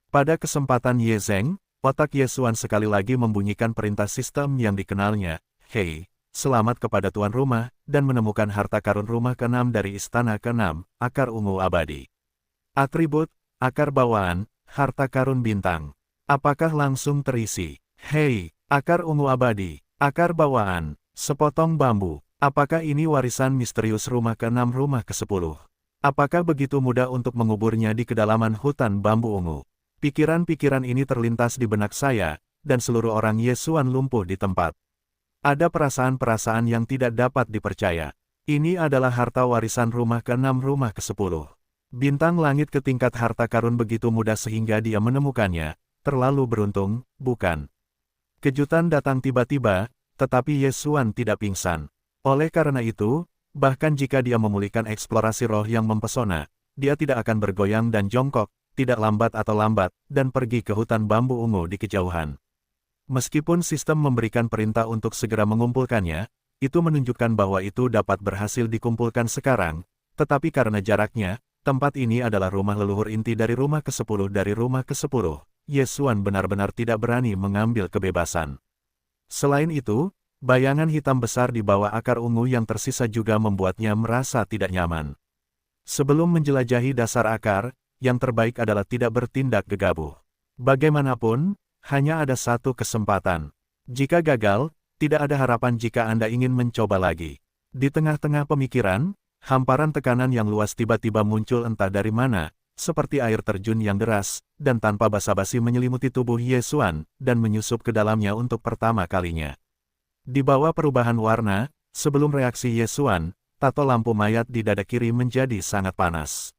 Pada kesempatan Ye Zeng, otak Yesuan sekali lagi membunyikan perintah sistem yang dikenalnya, "Hei, selamat kepada tuan rumah," dan menemukan harta karun rumah ke-6 dari istana ke-6, akar ungu abadi. Atribut, akar bawaan, harta karun bintang. Apakah langsung terisi? Hei, akar ungu abadi, akar bawaan, sepotong bambu. Apakah ini warisan misterius rumah ke-6 rumah ke-10? Apakah begitu mudah untuk menguburnya di kedalaman hutan bambu ungu? Pikiran-pikiran ini terlintas di benak saya, dan seluruh orang Yesuan lumpuh di tempat. Ada perasaan-perasaan yang tidak dapat dipercaya. Ini adalah harta warisan rumah ke-6 rumah ke-10. Bintang langit ke tingkat harta karun begitu mudah sehingga dia menemukannya. Terlalu beruntung, bukan? Kejutan datang tiba-tiba, tetapi Yesuan tidak pingsan. Oleh karena itu, bahkan jika dia memulihkan eksplorasi roh yang mempesona, dia tidak akan bergoyang dan jongkok, tidak lambat atau lambat, dan pergi ke hutan bambu ungu di kejauhan. Meskipun sistem memberikan perintah untuk segera mengumpulkannya, itu menunjukkan bahwa itu dapat berhasil dikumpulkan sekarang, tetapi karena jaraknya, tempat ini adalah rumah leluhur inti dari rumah ke-10 dari rumah ke-10, Yesuan benar-benar tidak berani mengambil kebebasan. Selain itu, bayangan hitam besar di bawah akar ungu yang tersisa juga membuatnya merasa tidak nyaman. Sebelum menjelajahi dasar akar, yang terbaik adalah tidak bertindak gegabah. Bagaimanapun, hanya ada satu kesempatan. Jika gagal, tidak ada harapan jika Anda ingin mencoba lagi. Di tengah-tengah pemikiran, hamparan tekanan yang luas tiba-tiba muncul entah dari mana, seperti air terjun yang deras, dan tanpa basa-basi menyelimuti tubuh Yesuan, dan menyusup ke dalamnya untuk pertama kalinya. Di bawah perubahan warna, sebelum reaksi Yesuan, tato lampu mayat di dada kiri menjadi sangat panas.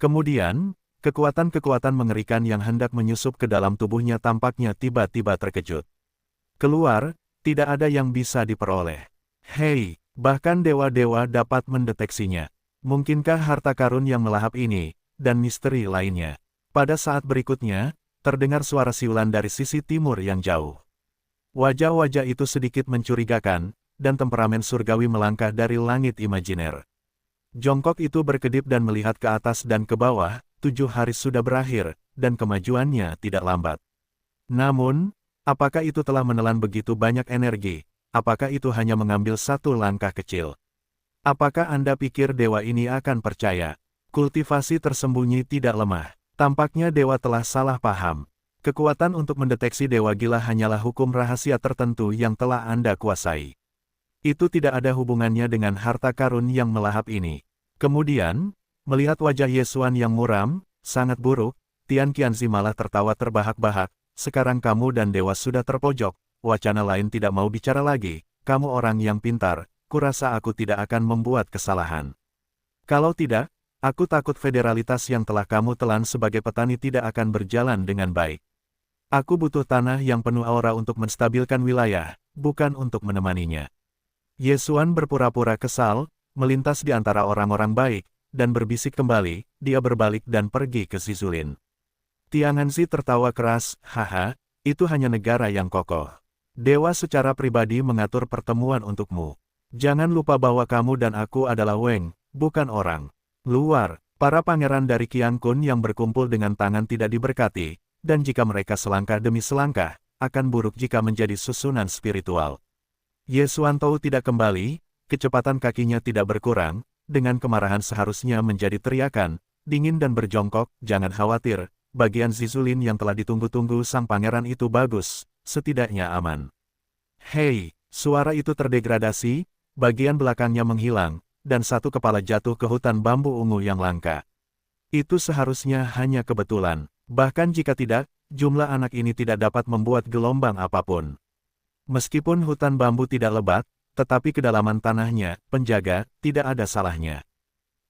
Kemudian, kekuatan-kekuatan mengerikan yang hendak menyusup ke dalam tubuhnya tampaknya tiba-tiba terkejut. Keluar, tidak ada yang bisa diperoleh. Hei, bahkan dewa-dewa dapat mendeteksinya. Mungkinkah harta karun yang melahap ini, dan misteri lainnya? Pada saat berikutnya, terdengar suara siulan dari sisi timur yang jauh. Wajah-wajah itu sedikit mencurigakan, dan temperamen surgawi melangkah dari langit imajiner. Jongkok itu berkedip dan melihat ke atas dan ke bawah, 7 hari sudah berakhir, dan kemajuannya tidak lambat. Namun, apakah itu telah menelan begitu banyak energi? Apakah itu hanya mengambil satu langkah kecil? Apakah Anda pikir dewa ini akan percaya? Kultivasi tersembunyi tidak lemah. Tampaknya dewa telah salah paham. Kekuatan untuk mendeteksi dewa gila hanyalah hukum rahasia tertentu yang telah Anda kuasai. Itu tidak ada hubungannya dengan harta karun yang melahap ini. Kemudian, melihat wajah Yesuan yang muram, sangat buruk, Tian Qianzi malah tertawa terbahak-bahak. Sekarang kamu dan dewa sudah terpojok, wacana lain tidak mau bicara lagi, kamu orang yang pintar, kurasa aku tidak akan membuat kesalahan. Kalau tidak, aku takut federalitas yang telah kamu telan sebagai petani tidak akan berjalan dengan baik. Aku butuh tanah yang penuh aura untuk menstabilkan wilayah, bukan untuk menemaninya. Yesuan berpura-pura kesal, melintas di antara orang-orang baik, dan berbisik kembali, dia berbalik dan pergi ke Zizulin. Tianganzi tertawa keras, haha, itu hanya negara yang kokoh. Dewa secara pribadi mengatur pertemuan untukmu. Jangan lupa bahwa kamu dan aku adalah Weng, bukan orang luar. Para pangeran dari Qiang Kun yang berkumpul dengan tangan tidak diberkati, dan jika mereka selangkah demi selangkah, akan buruk jika menjadi susunan spiritual. Yesuan Tou tidak kembali, kecepatan kakinya tidak berkurang, dengan kemarahan seharusnya menjadi teriakan, dingin dan berjongkok, jangan khawatir, bagian Zizulin yang telah ditunggu-tunggu sang pangeran itu bagus, setidaknya aman. Hei, suara itu terdegradasi, bagian belakangnya menghilang, dan satu kepala jatuh ke hutan bambu ungu yang langka. Itu seharusnya hanya kebetulan, bahkan jika tidak, jumlah anak ini tidak dapat membuat gelombang apapun. Meskipun hutan bambu tidak lebat, tetapi kedalaman tanahnya, penjaga, tidak ada salahnya.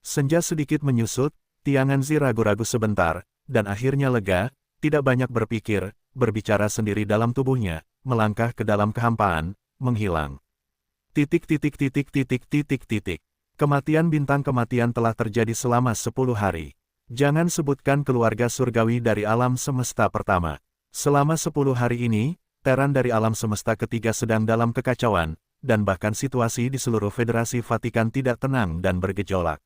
Senja sedikit menyusut, Tianganzi ragu-ragu sebentar, dan akhirnya lega, tidak banyak berpikir, berbicara sendiri dalam tubuhnya, melangkah ke dalam kehampaan, menghilang. Kematian bintang kematian telah terjadi selama 10 hari. Jangan sebutkan keluarga surgawi dari alam semesta pertama. Selama 10 hari ini, teran dari alam semesta ketiga sedang dalam kekacauan, dan bahkan situasi di seluruh Federasi Vatikan tidak tenang dan bergejolak.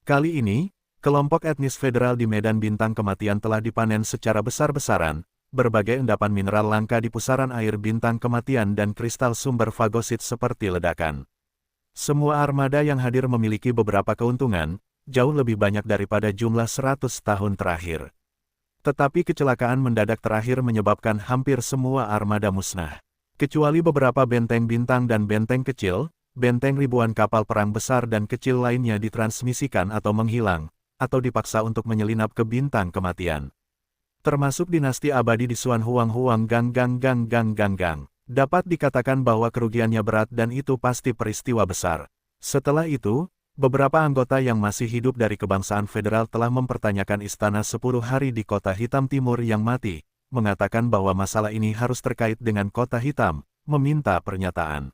Kali ini, kelompok etnis federal di medan bintang kematian telah dipanen secara besar-besaran, berbagai endapan mineral langka di pusaran air bintang kematian dan kristal sumber fagosit seperti ledakan. Semua armada yang hadir memiliki beberapa keuntungan, jauh lebih banyak daripada jumlah 100 tahun terakhir. Tetapi kecelakaan mendadak terakhir menyebabkan hampir semua armada musnah. Kecuali beberapa benteng bintang dan benteng kecil, benteng ribuan kapal perang besar dan kecil lainnya ditransmisikan atau menghilang, atau dipaksa untuk menyelinap ke bintang kematian. Termasuk dinasti abadi di Suan Huang Huang Gang. Dapat dikatakan bahwa kerugiannya berat dan itu pasti peristiwa besar. Setelah itu, beberapa anggota yang masih hidup dari kebangsaan federal telah mempertanyakan istana 10 hari di Kota Hitam Timur yang mati, mengatakan bahwa masalah ini harus terkait dengan Kota Hitam, meminta pernyataan.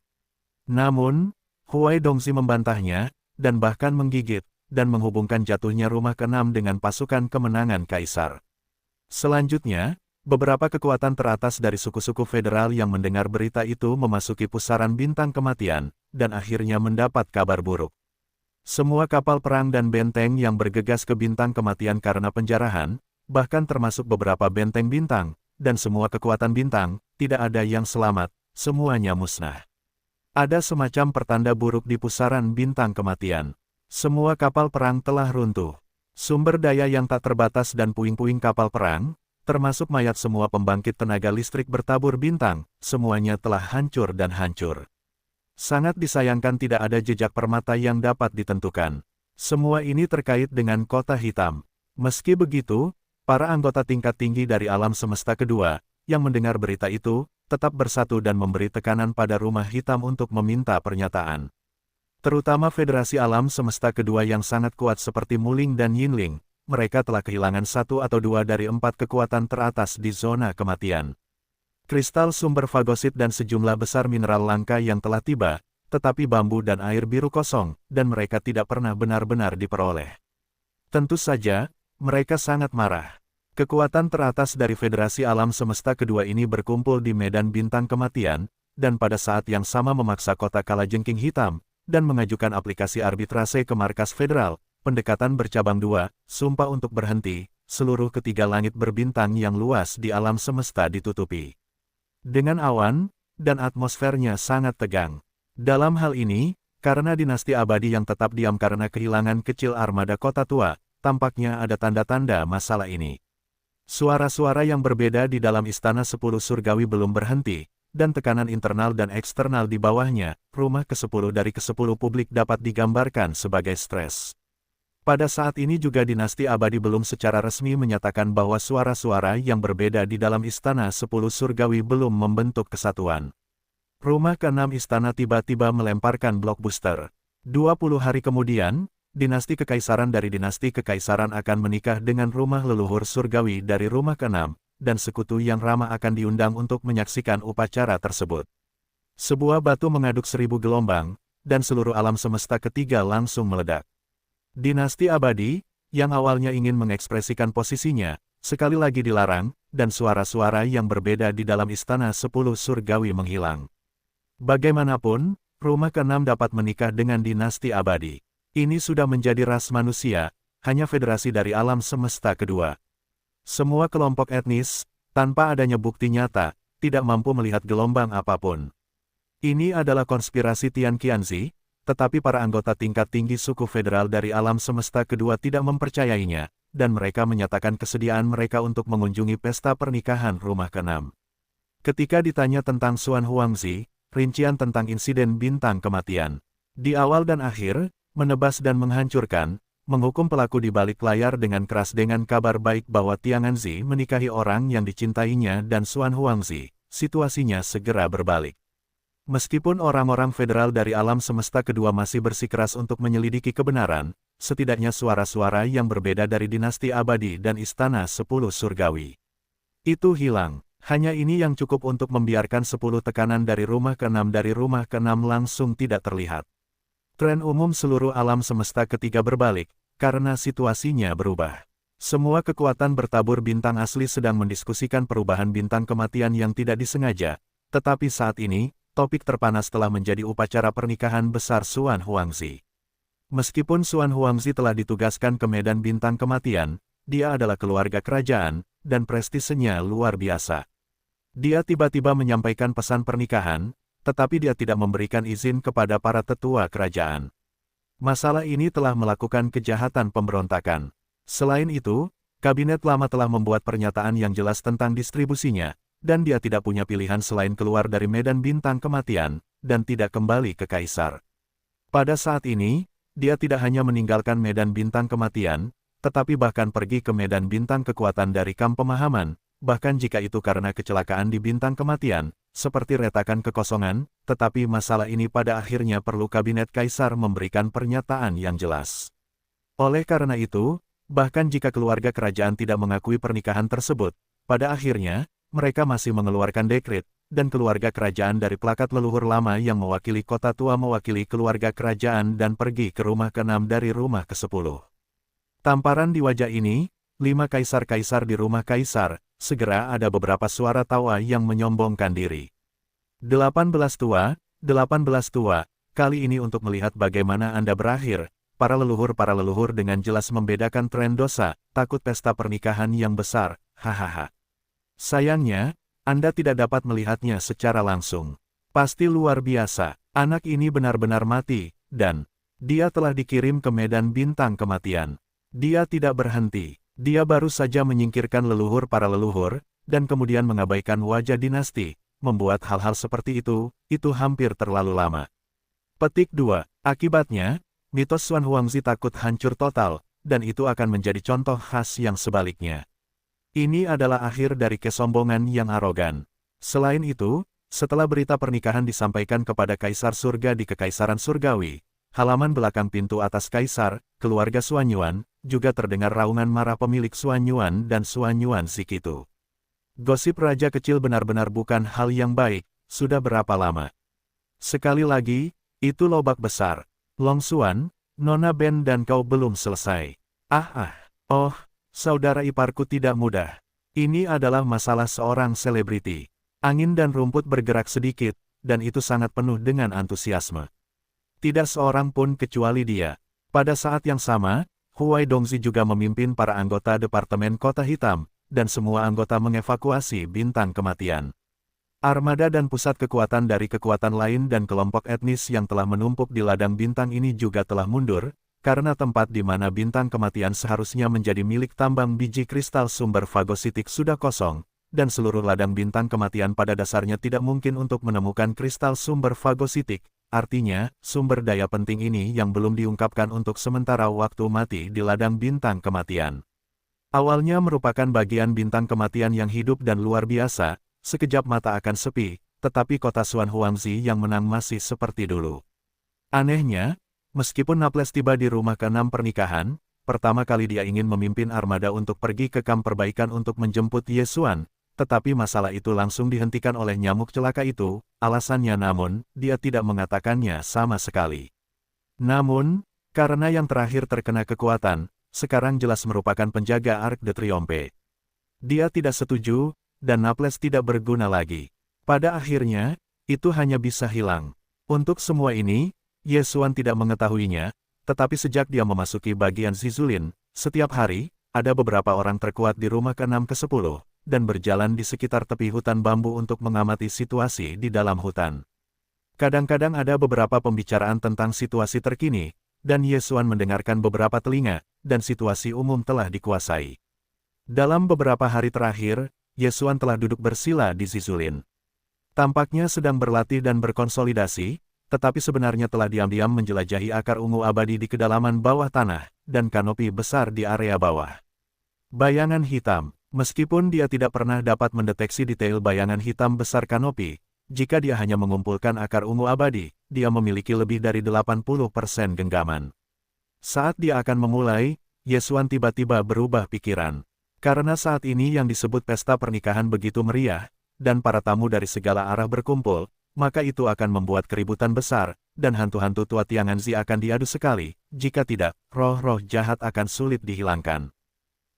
Namun, Huai Dongzi membantahnya, dan bahkan menggigit, dan menghubungkan jatuhnya rumah ke-6 dengan pasukan kemenangan Kaisar. Selanjutnya, beberapa kekuatan teratas dari suku-suku federal yang mendengar berita itu memasuki pusaran bintang kematian, dan akhirnya mendapat kabar buruk. Semua kapal perang dan benteng yang bergegas ke bintang kematian karena penjarahan, bahkan termasuk beberapa benteng bintang, dan semua kekuatan bintang, tidak ada yang selamat, semuanya musnah. Ada semacam pertanda buruk di pusaran bintang kematian. Semua kapal perang telah runtuh. Sumber daya yang tak terbatas dan puing-puing kapal perang, termasuk mayat semua pembangkit tenaga listrik bertabur bintang, semuanya telah hancur dan hancur. Sangat disayangkan tidak ada jejak permata yang dapat ditentukan. Semua ini terkait dengan Kota Hitam. Meski begitu, para anggota tingkat tinggi dari alam semesta kedua, yang mendengar berita itu, tetap bersatu dan memberi tekanan pada Rumah Hitam untuk meminta pernyataan. Terutama Federasi Alam Semesta kedua yang sangat kuat seperti Muling dan Yinling, mereka telah kehilangan 1 atau 2 dari 4 kekuatan teratas di zona kematian. Kristal sumber fagosit dan sejumlah besar mineral langka yang telah tiba, tetapi bambu dan air biru kosong, dan mereka tidak pernah benar-benar diperoleh. Tentu saja, mereka sangat marah. Kekuatan teratas dari Federasi Alam Semesta kedua ini berkumpul di medan bintang kematian, dan pada saat yang sama memaksa kota Kalajengking Hitam, dan mengajukan aplikasi arbitrase ke markas federal. Pendekatan bercabang 2, sumpah untuk berhenti, seluruh ketiga langit berbintang yang luas di alam semesta ditutupi dengan awan, dan atmosfernya sangat tegang. Dalam hal ini, karena dinasti abadi yang tetap diam karena kehilangan kecil armada kota tua, tampaknya ada tanda-tanda masalah ini. Suara-suara yang berbeda di dalam istana 10 surgawi belum berhenti, dan tekanan internal dan eksternal di bawahnya, rumah ke-10 dari ke-10 publik dapat digambarkan sebagai stres. Pada saat ini juga dinasti abadi belum secara resmi menyatakan bahwa suara-suara yang berbeda di dalam istana 10 surgawi belum membentuk kesatuan. Rumah ke-6 istana tiba-tiba melemparkan blockbuster. 20 hari kemudian, dinasti kekaisaran dari dinasti kekaisaran akan menikah dengan rumah leluhur surgawi dari rumah ke-6, dan sekutu yang ramah akan diundang untuk menyaksikan upacara tersebut. Sebuah batu mengaduk 1000 gelombang, dan seluruh alam semesta ketiga langsung meledak. Dinasti abadi, yang awalnya ingin mengekspresikan posisinya, sekali lagi dilarang, dan suara-suara yang berbeda di dalam istana 10 surgawi menghilang. Bagaimanapun, rumah ke-6 dapat menikah dengan dinasti abadi. Ini sudah menjadi ras manusia, hanya federasi dari alam semesta kedua. Semua kelompok etnis, tanpa adanya bukti nyata, tidak mampu melihat gelombang apapun. Ini adalah konspirasi Tian Qianzi, tetapi para anggota tingkat tinggi suku federal dari alam semesta kedua tidak mempercayainya, dan mereka menyatakan kesediaan mereka untuk mengunjungi pesta pernikahan rumah ke-6. Ketika ditanya tentang Xuan Huangzi, rincian tentang insiden bintang kematian, di awal dan akhir, menebas dan menghancurkan, menghukum pelaku di balik layar dengan keras dengan kabar baik bahwa Tianganzi menikahi orang yang dicintainya dan Xuan Huangzi, situasinya segera berbalik. Meskipun orang-orang federal dari alam semesta kedua masih bersikeras untuk menyelidiki kebenaran, setidaknya suara-suara yang berbeda dari dinasti abadi dan istana 10 surgawi itu hilang. Hanya ini yang cukup untuk membiarkan 10 tekanan dari rumah ke-6 langsung tidak terlihat. Tren umum seluruh alam semesta ketiga berbalik, karena situasinya berubah. Semua kekuatan bertabur bintang asli sedang mendiskusikan perubahan bintang kematian yang tidak disengaja, tetapi saat ini, topik terpanas telah menjadi upacara pernikahan besar Xuan Huangzi. Meskipun Xuan Huangzi telah ditugaskan ke medan bintang kematian, dia adalah keluarga kerajaan, dan prestisenya luar biasa. Dia tiba-tiba menyampaikan pesan pernikahan, tetapi dia tidak memberikan izin kepada para tetua kerajaan. Masalah ini telah melakukan kejahatan pemberontakan. Selain itu, kabinet lama telah membuat pernyataan yang jelas tentang distribusinya, dan dia tidak punya pilihan selain keluar dari medan bintang kematian, dan tidak kembali ke kaisar. Pada saat ini, dia tidak hanya meninggalkan medan bintang kematian, tetapi bahkan pergi ke medan bintang kekuatan dari kamp pemahaman, bahkan jika itu karena kecelakaan di bintang kematian, seperti retakan kekosongan, tetapi masalah ini pada akhirnya perlu kabinet kaisar memberikan pernyataan yang jelas. Oleh karena itu, bahkan jika keluarga kerajaan tidak mengakui pernikahan tersebut, pada akhirnya, mereka masih mengeluarkan dekret, dan keluarga kerajaan dari plakat leluhur lama yang mewakili kota tua mewakili keluarga kerajaan dan pergi ke rumah ke-6 dari rumah ke-10. Tamparan di wajah ini, 5 kaisar-kaisar di rumah kaisar, segera ada beberapa suara tawa yang menyombongkan diri. 18 tua, kali ini untuk melihat bagaimana Anda berakhir, para leluhur dengan jelas membedakan tren dosa, takut pesta pernikahan yang besar, hahaha. Sayangnya, Anda tidak dapat melihatnya secara langsung. Pasti luar biasa, anak ini benar-benar mati, dan dia telah dikirim ke medan bintang kematian. Dia tidak berhenti, dia baru saja menyingkirkan para leluhur, dan kemudian mengabaikan wajah dinasti, membuat hal-hal seperti itu hampir terlalu lama. Petik 2, akibatnya, mitos Xuan Huangzi takut hancur total, dan itu akan menjadi contoh khas yang sebaliknya. Ini adalah akhir dari kesombongan yang arogan. Selain itu, setelah berita pernikahan disampaikan kepada Kaisar Surga di Kekaisaran Surgawi, halaman belakang pintu atas Kaisar, keluarga Xuan Yuan, juga terdengar raungan marah pemilik Xuan Yuan dan Xuan Yuan Zik itu. Gosip raja kecil benar-benar bukan hal yang baik, sudah berapa lama. Sekali lagi, itu lobak besar. Long Xuan, Nona Ben dan kau belum selesai. Oh, saudara iparku tidak mudah. Ini adalah masalah seorang selebriti. Angin dan rumput bergerak sedikit, dan itu sangat penuh dengan antusiasme. Tidak seorang pun kecuali dia. Pada saat yang sama, Huai Dongzi juga memimpin para anggota Departemen Kota Hitam, dan semua anggota mengevakuasi bintang kematian. Armada dan pusat kekuatan dari kekuatan lain dan kelompok etnis yang telah menumpuk di ladang bintang ini juga telah mundur, karena tempat di mana bintang kematian seharusnya menjadi milik tambang biji kristal sumber fagositik sudah kosong, dan seluruh ladang bintang kematian pada dasarnya tidak mungkin untuk menemukan kristal sumber fagositik, artinya, sumber daya penting ini yang belum diungkapkan untuk sementara waktu mati di ladang bintang kematian. Awalnya merupakan bagian bintang kematian yang hidup dan luar biasa, sekejap mata akan sepi, tetapi kota Xuan Huangzi yang menang masih seperti dulu. Anehnya, Meskipun Naples tiba di rumah ke-6 pernikahan, pertama kali dia ingin memimpin armada untuk pergi ke kamp perbaikan untuk menjemput Ye Xuan, tetapi masalah itu langsung dihentikan oleh nyamuk celaka itu, alasannya namun, dia tidak mengatakannya sama sekali. Namun, karena yang terakhir terkena kekuatan, sekarang jelas merupakan penjaga Arc de Triomphe. Dia tidak setuju, dan Naples tidak berguna lagi. Pada akhirnya, itu hanya bisa hilang. Untuk semua ini, Ye Xuan tidak mengetahuinya, tetapi sejak dia memasuki bagian Zizulin, setiap hari, ada beberapa orang terkuat di rumah ke-6 ke-10, dan berjalan di sekitar tepi hutan bambu untuk mengamati situasi di dalam hutan. Kadang-kadang ada beberapa pembicaraan tentang situasi terkini, dan Ye Xuan mendengarkan beberapa telinga, dan situasi umum telah dikuasai. Dalam beberapa hari terakhir, Ye Xuan telah duduk bersila di Zizulin. Tampaknya sedang berlatih dan berkonsolidasi, tetapi sebenarnya telah diam-diam menjelajahi akar ungu abadi di kedalaman bawah tanah, dan kanopi besar di area bawah. Bayangan hitam, meskipun dia tidak pernah dapat mendeteksi detail bayangan hitam besar kanopi, jika dia hanya mengumpulkan akar ungu abadi, dia memiliki lebih dari 80% genggaman. Saat dia akan memulai, Ye Xuan tiba-tiba berubah pikiran. Karena saat ini yang disebut pesta pernikahan begitu meriah, dan para tamu dari segala arah berkumpul, maka itu akan membuat keributan besar, dan hantu-hantu tua Tianganzi akan diadu sekali, jika tidak, roh-roh jahat akan sulit dihilangkan.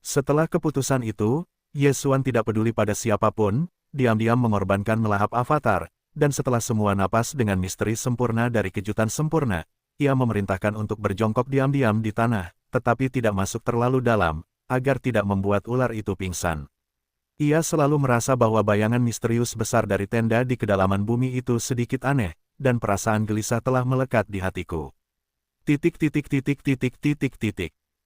Setelah keputusan itu, Ye Xuan tidak peduli pada siapapun, diam-diam mengorbankan melahap avatar, dan setelah semua napas dengan misteri sempurna dari kejutan sempurna, ia memerintahkan untuk berjongkok diam-diam di tanah, tetapi tidak masuk terlalu dalam, agar tidak membuat ular itu pingsan. Ia selalu merasa bahwa bayangan misterius besar dari tenda di kedalaman bumi itu sedikit aneh, dan perasaan gelisah telah melekat di hatiku.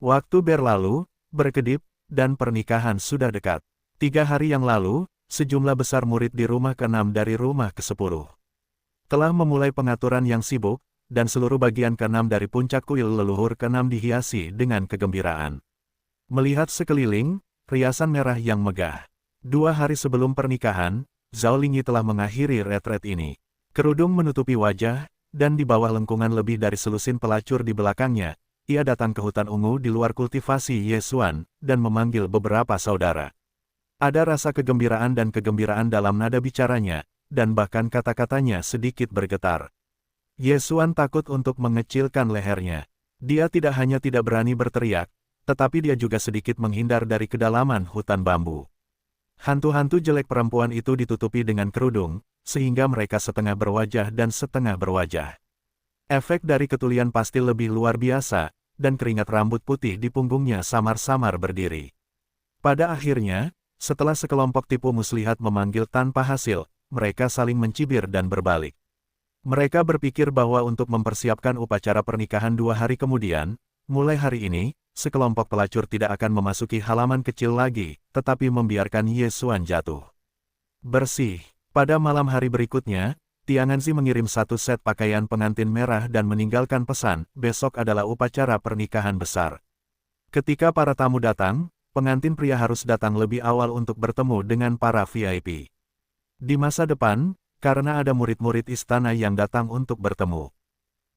Waktu berlalu, berkedip, dan pernikahan sudah dekat. 3 hari yang lalu, sejumlah besar murid di rumah ke-6 dari rumah ke-10 telah memulai pengaturan yang sibuk, dan seluruh bagian ke-6 dari puncak kuil leluhur ke-6 dihiasi dengan kegembiraan. Melihat sekeliling, riasan merah yang megah. 2 hari sebelum pernikahan, Zhao Lingyi telah mengakhiri retret ini. Kerudung menutupi wajah, dan di bawah lengkungan lebih dari selusin pelacur di belakangnya, ia datang ke hutan ungu di luar kultivasi Ye Xuan, dan memanggil beberapa saudara. Ada rasa kegembiraan dan kegembiraan dalam nada bicaranya, dan bahkan kata-katanya sedikit bergetar. Ye Xuan takut untuk mengecilkan lehernya. Dia tidak hanya tidak berani berteriak, tetapi dia juga sedikit menghindar dari kedalaman hutan bambu. Hantu-hantu jelek perempuan itu ditutupi dengan kerudung, sehingga mereka setengah berwajah dan setengah berwajah. Efek dari ketulian pasti lebih luar biasa, dan keringat rambut putih di punggungnya samar-samar berdiri. Pada akhirnya, setelah sekelompok tipu muslihat memanggil tanpa hasil, mereka saling mencibir dan berbalik. Mereka berpikir bahwa untuk mempersiapkan upacara pernikahan 2 hari kemudian, mulai hari ini, sekelompok pelacur tidak akan memasuki halaman kecil lagi, tetapi membiarkan Ye Xuan jatuh. Bersih. Pada malam hari berikutnya, Tianganzi mengirim 1 set pakaian pengantin merah dan meninggalkan pesan, besok adalah upacara pernikahan besar. Ketika para tamu datang, pengantin pria harus datang lebih awal untuk bertemu dengan para VIP. Di masa depan, karena ada murid-murid istana yang datang untuk bertemu.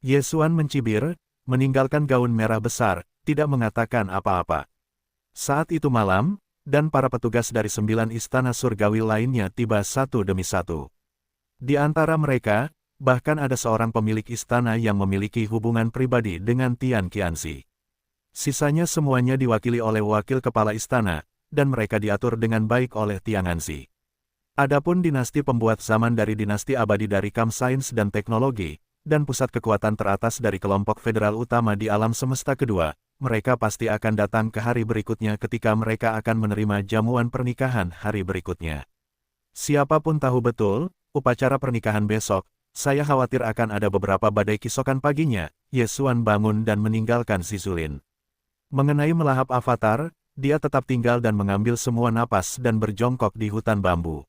Ye Xuan mencibir, meninggalkan gaun merah besar, tidak mengatakan apa-apa. Saat itu malam, dan para petugas dari 9 istana surgawi lainnya tiba satu demi satu. Di antara mereka, bahkan ada seorang pemilik istana yang memiliki hubungan pribadi dengan Tian Qianzi. Sisanya semuanya diwakili oleh wakil kepala istana, dan mereka diatur dengan baik oleh Tianganzi. Adapun dinasti pembuat zaman dari dinasti abadi dari Kam Sains dan Teknologi, dan pusat kekuatan teratas dari kelompok federal utama di alam semesta kedua, mereka pasti akan datang ke hari berikutnya ketika mereka akan menerima jamuan pernikahan hari berikutnya. Siapapun tahu betul, upacara pernikahan besok, saya khawatir akan ada beberapa badai kisokan paginya. Ye Xuan bangun dan meninggalkan Zizulin. Mengenai melahap avatar, dia tetap tinggal dan mengambil semua napas dan berjongkok di hutan bambu.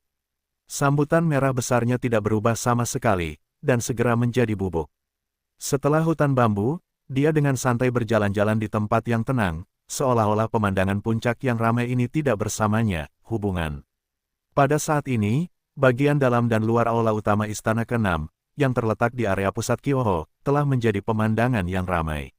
Sambutan merah besarnya tidak berubah sama sekali, dan segera menjadi bubuk. Setelah hutan bambu, dia dengan santai berjalan-jalan di tempat yang tenang, seolah-olah pemandangan puncak yang ramai ini tidak bersamanya, hubungan. Pada saat ini, bagian dalam dan luar aula utama istana ke-6, yang terletak di area pusat Qioho, telah menjadi pemandangan yang ramai.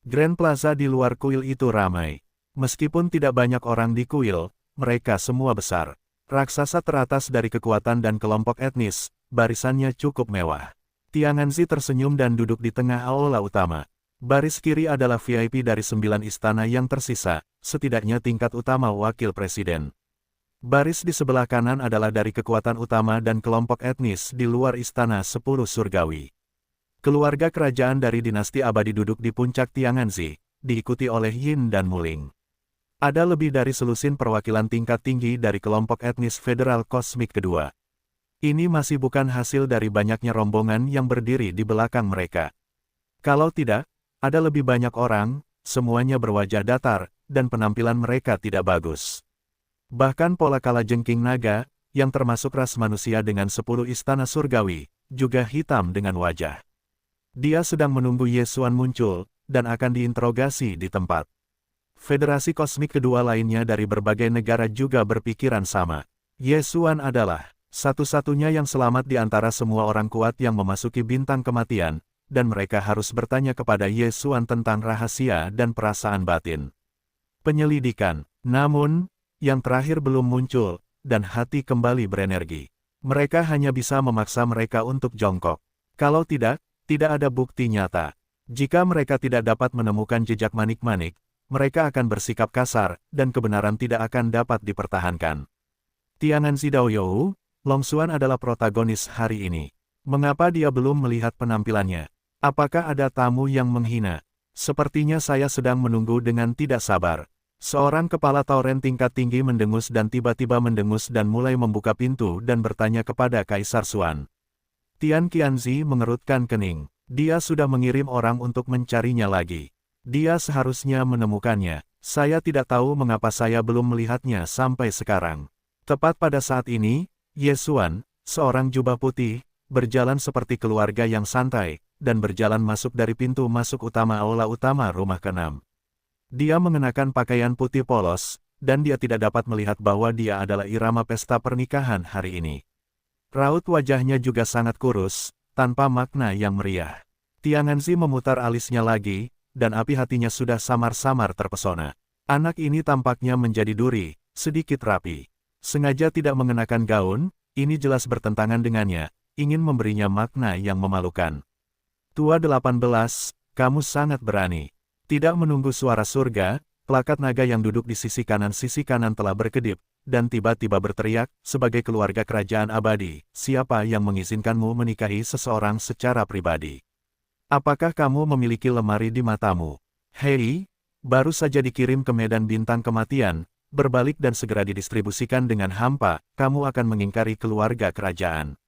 Grand Plaza di luar kuil itu ramai. Meskipun tidak banyak orang di kuil, mereka semua besar. Raksasa teratas dari kekuatan dan kelompok etnis, barisannya cukup mewah. Tianganzi tersenyum dan duduk di tengah aula utama. Baris kiri adalah VIP dari 9 istana yang tersisa, setidaknya tingkat utama wakil presiden. Baris di sebelah kanan adalah dari kekuatan utama dan kelompok etnis di luar istana 10 surgawi. Keluarga kerajaan dari dinasti abadi duduk di puncak Tianganzi, diikuti oleh Yin dan Muling. Ada lebih dari selusin perwakilan tingkat tinggi dari kelompok etnis federal kosmik kedua. Ini masih bukan hasil dari banyaknya rombongan yang berdiri di belakang mereka. Kalau tidak, ada lebih banyak orang, semuanya berwajah datar, dan penampilan mereka tidak bagus. Bahkan pola kalajengking naga, yang termasuk ras manusia dengan 10 istana surgawi, juga hitam dengan wajah. Dia sedang menunggu Yesuan muncul, dan akan diinterogasi di tempat. Federasi kosmik kedua lainnya dari berbagai negara juga berpikiran sama. Yesuan adalah satu-satunya yang selamat di antara semua orang kuat yang memasuki bintang kematian, dan mereka harus bertanya kepada Yesuan tentang rahasia dan perasaan batin. Penyelidikan, namun, yang terakhir belum muncul, dan hati kembali berenergi. Mereka hanya bisa memaksa mereka untuk jongkok. Kalau tidak ada bukti nyata. Jika mereka tidak dapat menemukan jejak manik-manik, mereka akan bersikap kasar, dan kebenaran tidak akan dapat dipertahankan. Tianganzi Daoyou, Longxuan adalah protagonis hari ini. Mengapa dia belum melihat penampilannya? Apakah ada tamu yang menghina? Sepertinya saya sedang menunggu dengan tidak sabar. Seorang kepala tauren tingkat tinggi mendengus dan tiba-tiba mendengus dan mulai membuka pintu dan bertanya kepada Kaisar Xuan. Tian Qianzi mengerutkan kening. Dia sudah mengirim orang untuk mencarinya lagi. Dia seharusnya menemukannya. Saya tidak tahu mengapa saya belum melihatnya sampai sekarang. Tepat pada saat ini, Yesuan, seorang jubah putih, berjalan seperti keluarga yang santai, dan berjalan masuk dari pintu masuk utama aula utama rumah ke-6. Dia mengenakan pakaian putih polos, dan dia tidak dapat melihat bahwa dia adalah irama pesta pernikahan hari ini. Raut wajahnya juga sangat kurus, tanpa makna yang meriah. Tianganzi memutar alisnya lagi, dan api hatinya sudah samar-samar terpesona. Anak ini tampaknya menjadi duri, sedikit rapi. Sengaja tidak mengenakan gaun, ini jelas bertentangan dengannya, ingin memberinya makna yang memalukan. Tua 18, kamu sangat berani. Tidak menunggu suara surga, plakat naga yang duduk di sisi kanan telah berkedip, dan tiba-tiba berteriak, sebagai keluarga kerajaan abadi, siapa yang mengizinkanmu menikahi seseorang secara pribadi? Apakah kamu memiliki lemari di matamu? Hei, baru saja dikirim ke medan bintang kematian, berbalik dan segera didistribusikan dengan hampa, kamu akan mengingkari keluarga kerajaan.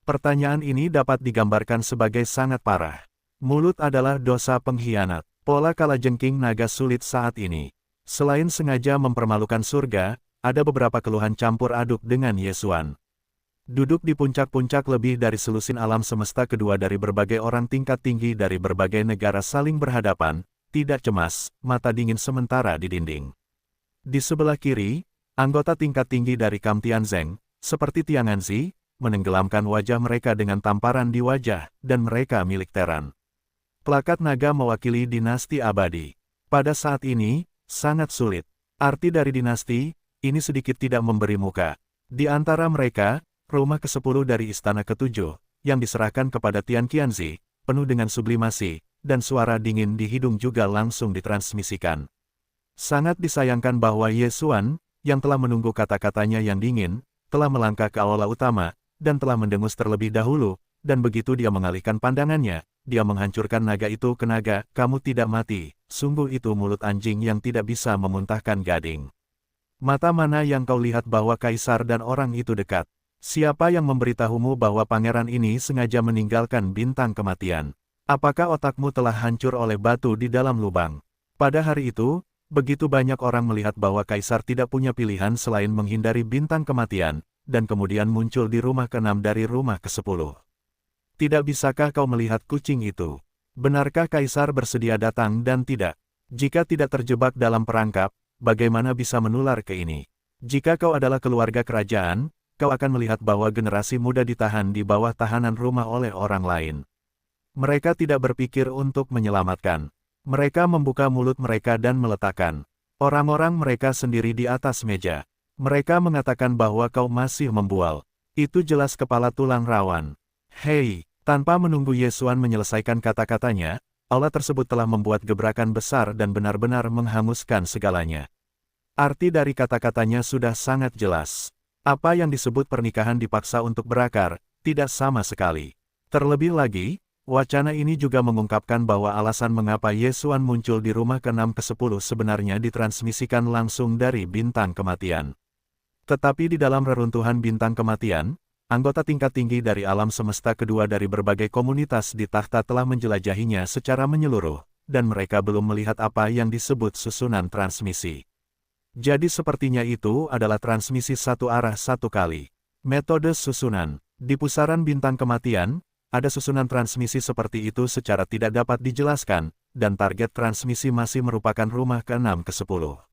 Pertanyaan ini dapat digambarkan sebagai sangat parah. Mulut adalah dosa pengkhianat. Pola kalajengking naga sulit saat ini. Selain sengaja mempermalukan surga, ada beberapa keluhan campur aduk dengan Yesuan. Duduk di puncak-puncak lebih dari selusin alam semesta kedua dari berbagai orang tingkat tinggi dari berbagai negara saling berhadapan, tidak cemas, mata dingin sementara di dinding. Di sebelah kiri, anggota tingkat tinggi dari Kam Tianzeng, seperti Tianganzi, menenggelamkan wajah mereka dengan tamparan di wajah, dan mereka milik Teran. Plakat naga mewakili dinasti abadi. Pada saat ini, sangat sulit. Arti dari dinasti, ini sedikit tidak memberi muka. Di antara mereka, rumah ke-10 dari istana ke-7, yang diserahkan kepada Tian Qianzi, penuh dengan sublimasi, dan suara dingin di hidung juga langsung ditransmisikan. Sangat disayangkan bahwa Yesuan, yang telah menunggu kata-katanya yang dingin, telah melangkah ke aula utama, dan telah mendengus terlebih dahulu, dan begitu dia mengalihkan pandangannya, dia menghancurkan naga itu ke naga, kamu tidak mati, sungguh itu mulut anjing yang tidak bisa memuntahkan gading. Mata mana yang kau lihat bahwa kaisar dan orang itu dekat? Siapa yang memberitahumu bahwa pangeran ini sengaja meninggalkan bintang kematian? Apakah otakmu telah hancur oleh batu di dalam lubang? Pada hari itu, begitu banyak orang melihat bahwa kaisar tidak punya pilihan selain menghindari bintang kematian, dan kemudian muncul di rumah ke-6 dari rumah ke-10. Tidak bisakah kau melihat kucing itu? Benarkah kaisar bersedia datang dan tidak? Jika tidak terjebak dalam perangkap, bagaimana bisa menular ke ini? Jika kau adalah keluarga kerajaan, kau akan melihat bahwa generasi muda ditahan di bawah tahanan rumah oleh orang lain. Mereka tidak berpikir untuk menyelamatkan. Mereka membuka mulut mereka dan meletakkan orang-orang mereka sendiri di atas meja. Mereka mengatakan bahwa kau masih membual. Itu jelas kepala tulang rawan. Hei, tanpa menunggu Yesuan menyelesaikan kata-katanya, aula tersebut telah membuat gebrakan besar dan benar-benar menghanguskan segalanya. Arti dari kata-katanya sudah sangat jelas. Apa yang disebut pernikahan dipaksa untuk berakar, tidak sama sekali. Terlebih lagi, wacana ini juga mengungkapkan bahwa alasan mengapa Yesuan muncul di rumah ke-6 ke-10 sebenarnya ditransmisikan langsung dari bintang kematian. Tetapi di dalam reruntuhan bintang kematian, anggota tingkat tinggi dari alam semesta kedua dari berbagai komunitas di tahta telah menjelajahinya secara menyeluruh, dan mereka belum melihat apa yang disebut susunan transmisi. Jadi sepertinya itu adalah transmisi satu arah satu kali. Metode susunan. Di pusaran bintang kematian, ada susunan transmisi seperti itu secara tidak dapat dijelaskan, dan target transmisi masih merupakan rumah ke-6 ke-10.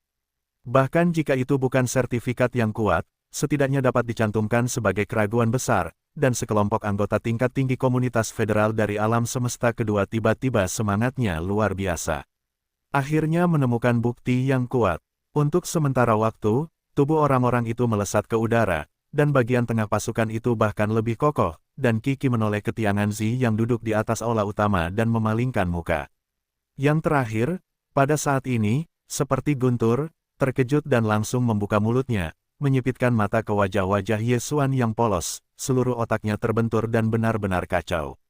Bahkan jika itu bukan sertifikat yang kuat, setidaknya dapat dicantumkan sebagai keraguan besar, dan sekelompok anggota tingkat tinggi komunitas federal dari alam semesta kedua tiba-tiba semangatnya luar biasa. Akhirnya menemukan bukti yang kuat. Untuk sementara waktu, tubuh orang-orang itu melesat ke udara, dan bagian tengah pasukan itu bahkan lebih kokoh, dan Kiki menoleh ke Tianganzi yang duduk di atas aula utama dan memalingkan muka. Yang terakhir, pada saat ini, seperti guntur, terkejut dan langsung membuka mulutnya, menyipitkan mata ke wajah-wajah Yesuan yang polos, seluruh otaknya terbentur dan benar-benar kacau.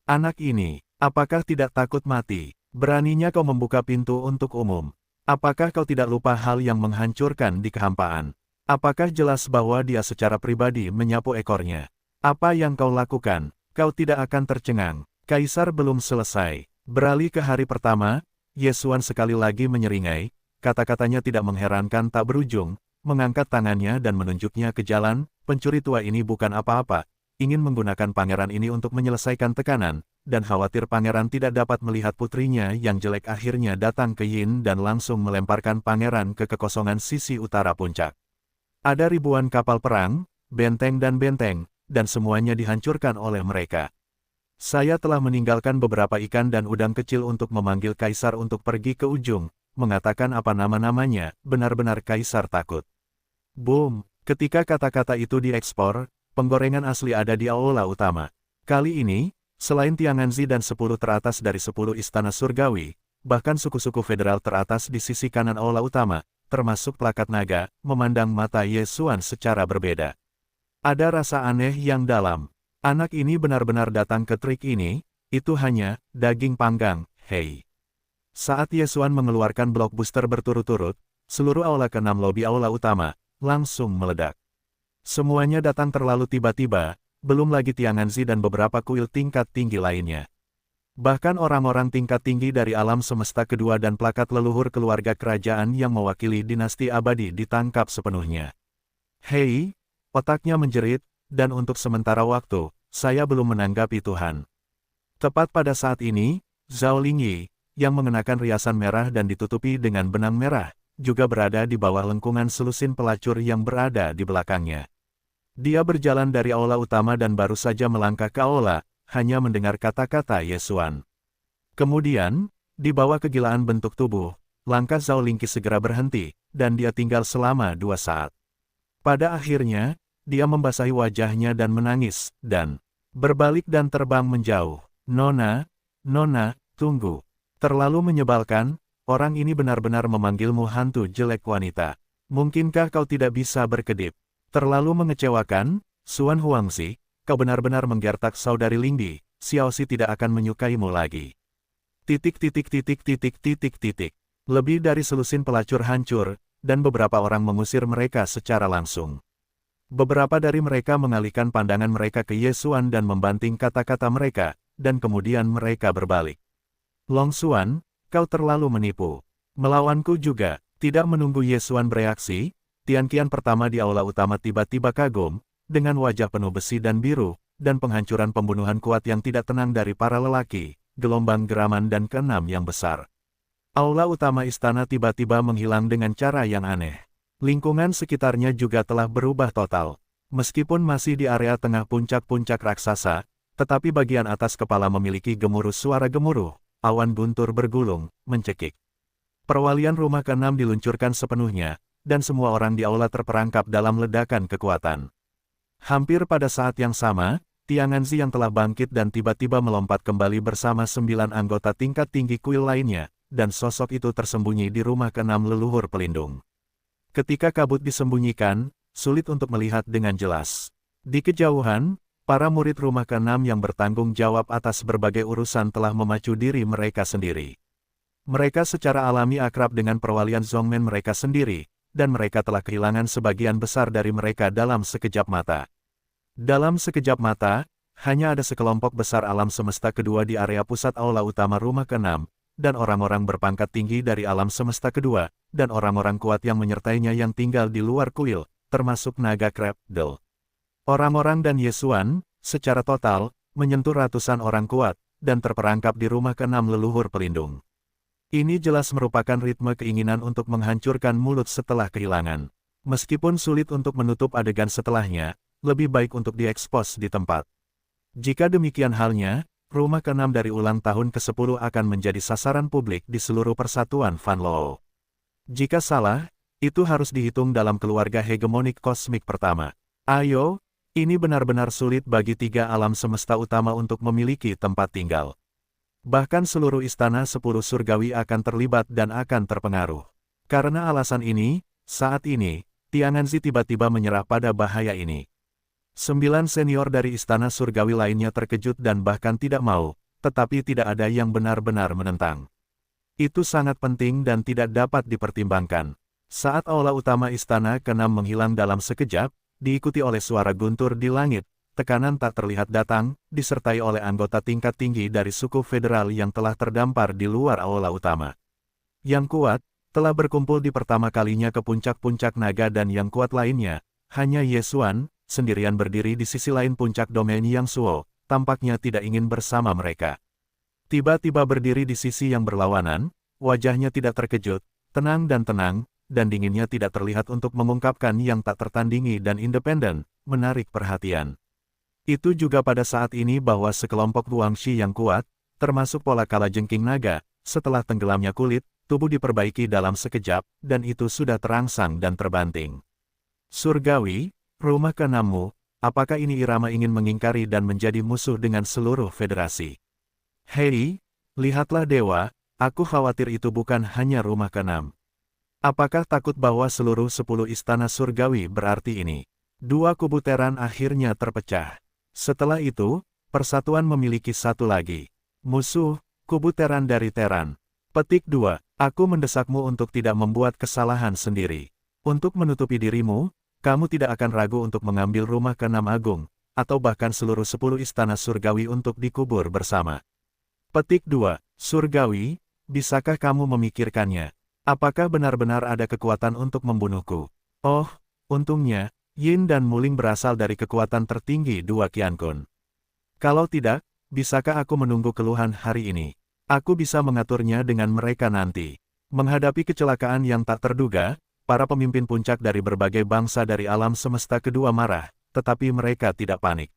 Anak ini, apakah tidak takut mati? Beraninya kau membuka pintu untuk umum? Apakah kau tidak lupa hal yang menghancurkan di kehampaan? Apakah jelas bahwa dia secara pribadi menyapu ekornya? Apa yang kau lakukan? Kau tidak akan tercengang. Kaisar belum selesai. Beralih ke hari pertama, Yesuan sekali lagi menyeringai. Kata-katanya tidak mengherankan tak berujung, mengangkat tangannya dan menunjuknya ke jalan. Pencuri tua ini bukan apa-apa, ingin menggunakan pangeran ini untuk menyelesaikan tekanan, dan khawatir pangeran tidak dapat melihat putrinya yang jelek akhirnya datang ke Yin dan langsung melemparkan pangeran ke kekosongan sisi utara puncak. Ada ribuan kapal perang, benteng, dan semuanya dihancurkan oleh mereka. Saya telah meninggalkan beberapa ikan dan udang kecil untuk memanggil Kaisar untuk pergi ke ujung, mengatakan apa nama-namanya, benar-benar Kaisar takut. Boom, ketika kata-kata itu diekspor, penggorengan asli ada di aula utama. Kali ini, selain Tianganzi dan 10 teratas dari 10 istana surgawi, bahkan suku-suku federal teratas di sisi kanan aula utama, termasuk plakat naga, memandang mata Yesuan secara berbeda. Ada rasa aneh yang dalam. Anak ini benar-benar datang ke trik ini, itu hanya daging panggang, hei. Saat Yesuan mengeluarkan blockbuster berturut-turut, seluruh aula ke-6 lobi aula utama, langsung meledak. Semuanya datang terlalu tiba-tiba, belum lagi Tianganzi dan beberapa kuil tingkat tinggi lainnya. Bahkan orang-orang tingkat tinggi dari alam semesta kedua dan plakat leluhur keluarga kerajaan yang mewakili dinasti abadi ditangkap sepenuhnya. Hei, otaknya menjerit, dan untuk sementara waktu, saya belum menanggapi Tuhan. Tepat pada saat ini, Zhao Lingyi, yang mengenakan riasan merah dan ditutupi dengan benang merah, juga berada di bawah lengkungan selusin pelacur yang berada di belakangnya. Dia berjalan dari aula utama dan baru saja melangkah ke aula, hanya mendengar kata-kata Yesuan. Kemudian, di bawah kegilaan bentuk tubuh, langkah Zhao Lingqi segera berhenti, dan dia tinggal selama 2 saat. Pada akhirnya, dia membasahi wajahnya dan menangis, dan berbalik dan terbang menjauh. Nona, tunggu. Terlalu menyebalkan, orang ini benar-benar memanggilmu hantu jelek wanita. Mungkinkah kau tidak bisa berkedip? Terlalu mengecewakan, Suan Huangzi, kau benar-benar menggertak saudari Lingdi, Xiaoxi tidak akan menyukaimu lagi. Lebih dari selusin pelacur hancur, dan beberapa orang mengusir mereka secara langsung. Beberapa dari mereka mengalihkan pandangan mereka ke Yesuan dan membanting kata-kata mereka, dan kemudian mereka berbalik. Long Xuan, kau terlalu menipu. Melawanku juga. Tidak menunggu Yesuan bereaksi, Tian Qian pertama di aula utama tiba-tiba kagum, dengan wajah penuh besi dan biru, dan penghancuran pembunuhan kuat yang tidak tenang dari para lelaki, gelombang geraman dan keenam yang besar. Aula utama istana tiba-tiba menghilang dengan cara yang aneh. Lingkungan sekitarnya juga telah berubah total. Meskipun masih di area tengah puncak-puncak raksasa, tetapi bagian atas kepala memiliki gemuruh suara gemuruh, awan guntur bergulung, mencekik. Perwalian rumah ke-6 diluncurkan sepenuhnya, dan semua orang di aula terperangkap dalam ledakan kekuatan. Hampir pada saat yang sama, Tianganzi yang telah bangkit dan tiba-tiba melompat kembali bersama 9 anggota tingkat tinggi kuil lainnya, dan sosok itu tersembunyi di rumah ke-6 leluhur pelindung. Ketika kabut disembunyikan, sulit untuk melihat dengan jelas. Di kejauhan, para murid rumah ke-6 yang bertanggung jawab atas berbagai urusan telah memacu diri mereka sendiri. Mereka secara alami akrab dengan perwalian Zongmen mereka sendiri, dan mereka telah kehilangan sebagian besar dari mereka dalam sekejap mata. Dalam sekejap mata, hanya ada sekelompok besar alam semesta kedua di area pusat aula utama rumah ke-6, dan orang-orang berpangkat tinggi dari alam semesta kedua, dan orang-orang kuat yang menyertainya yang tinggal di luar kuil, termasuk naga Crab Del. Orang-orang dan Yesuan, secara total, menyentuh ratusan orang kuat, dan terperangkap di rumah ke-6 leluhur pelindung. Ini jelas merupakan ritme keinginan untuk menghancurkan mulut setelah kehilangan. Meskipun sulit untuk menutup adegan setelahnya, lebih baik untuk diekspos di tempat. Jika demikian halnya, rumah ke-6 dari ulang tahun ke-10 akan menjadi sasaran publik di seluruh persatuan Fan Lao. Jika salah, itu harus dihitung dalam keluarga hegemonik kosmik pertama. Ayo, ini benar-benar sulit bagi 3 alam semesta utama untuk memiliki tempat tinggal. Bahkan seluruh istana 10 surgawi akan terlibat dan akan terpengaruh. Karena alasan ini, saat ini, Tianganzi tiba-tiba menyerah pada bahaya ini. 9 senior dari istana surgawi lainnya terkejut dan bahkan tidak mau, tetapi tidak ada yang benar-benar menentang. Itu sangat penting dan tidak dapat dipertimbangkan. Saat aula utama istana ke-6 menghilang dalam sekejap, diikuti oleh suara guntur di langit, tekanan tak terlihat datang, disertai oleh anggota tingkat tinggi dari suku federal yang telah terdampar di luar aula utama. Yang kuat, telah berkumpul di pertama kalinya ke puncak-puncak naga dan yang kuat lainnya, hanya Yesuan, sendirian berdiri di sisi lain puncak domain Yang Suo, tampaknya tidak ingin bersama mereka. Tiba-tiba berdiri di sisi yang berlawanan, wajahnya tidak terkejut, tenang, dan dinginnya tidak terlihat untuk mengungkapkan yang tak tertandingi dan independen, menarik perhatian. Itu juga pada saat ini bahwa sekelompok Guangxi yang kuat, termasuk pola kalajengking naga, setelah tenggelamnya kulit, tubuh diperbaiki dalam sekejap, dan itu sudah terangsang dan terbanting. Surgawi, rumah ke-6-mu, apakah ini irama ingin mengingkari dan menjadi musuh dengan seluruh federasi? Hei, lihatlah dewa, aku khawatir itu bukan hanya rumah ke-6. Apakah takut bahwa seluruh 10 istana surgawi berarti ini? 2 kubu Teran akhirnya terpecah. Setelah itu, persatuan memiliki satu lagi. Musuh, kubu Teran dari Teran. Petik 2. Aku mendesakmu untuk tidak membuat kesalahan sendiri. Untuk menutupi dirimu, kamu tidak akan ragu untuk mengambil rumah ke-6 agung, atau bahkan seluruh 10 istana surgawi untuk dikubur bersama. Petik 2. Surgawi, bisakah kamu memikirkannya? Apakah benar-benar ada kekuatan untuk membunuhku? Oh, untungnya, Yin dan Muling berasal dari kekuatan tertinggi 2 Qiankun. Kalau tidak, bisakah aku menunggu keluhan hari ini? Aku bisa mengaturnya dengan mereka nanti. Menghadapi kecelakaan yang tak terduga, para pemimpin puncak dari berbagai bangsa dari alam semesta kedua marah, tetapi mereka tidak panik.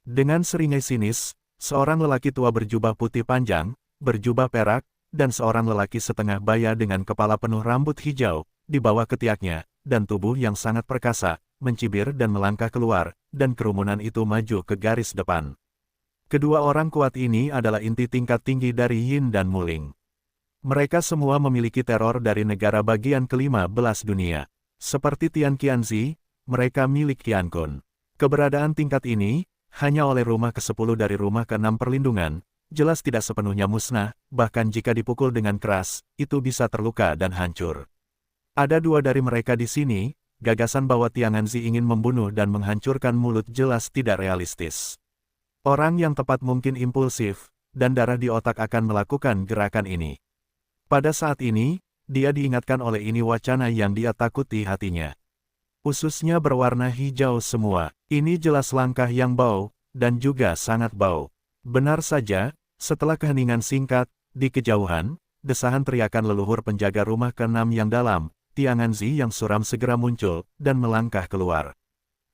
Dengan seringai sinis, seorang lelaki tua berjubah putih panjang, berjubah perak, dan seorang lelaki setengah baya dengan kepala penuh rambut hijau, di bawah ketiaknya, dan tubuh yang sangat perkasa, mencibir dan melangkah keluar, dan kerumunan itu maju ke garis depan. Kedua orang kuat ini adalah inti tingkat tinggi dari Yin dan Muling. Mereka semua memiliki teror dari negara bagian ke-15 dunia. Seperti Tian Qianzi, mereka milik Qiankun. Keberadaan tingkat ini, hanya oleh rumah ke-10 dari rumah ke-6 perlindungan, jelas tidak sepenuhnya musnah, bahkan jika dipukul dengan keras, itu bisa terluka dan hancur. Ada 2 dari mereka di sini. Gagasan bahwa Tianganzi ingin membunuh dan menghancurkan mulut jelas tidak realistis. Orang yang tepat mungkin impulsif, dan darah di otak akan melakukan gerakan ini. Pada saat ini, dia diingatkan oleh ini wacana yang dia takuti hatinya. Ususnya berwarna hijau semua, ini jelas langkah yang bau, dan juga sangat bau. Benar saja, setelah keheningan singkat, di kejauhan, desahan teriakan leluhur penjaga rumah ke-6 yang dalam, Tianganzi yang suram segera muncul, dan melangkah keluar.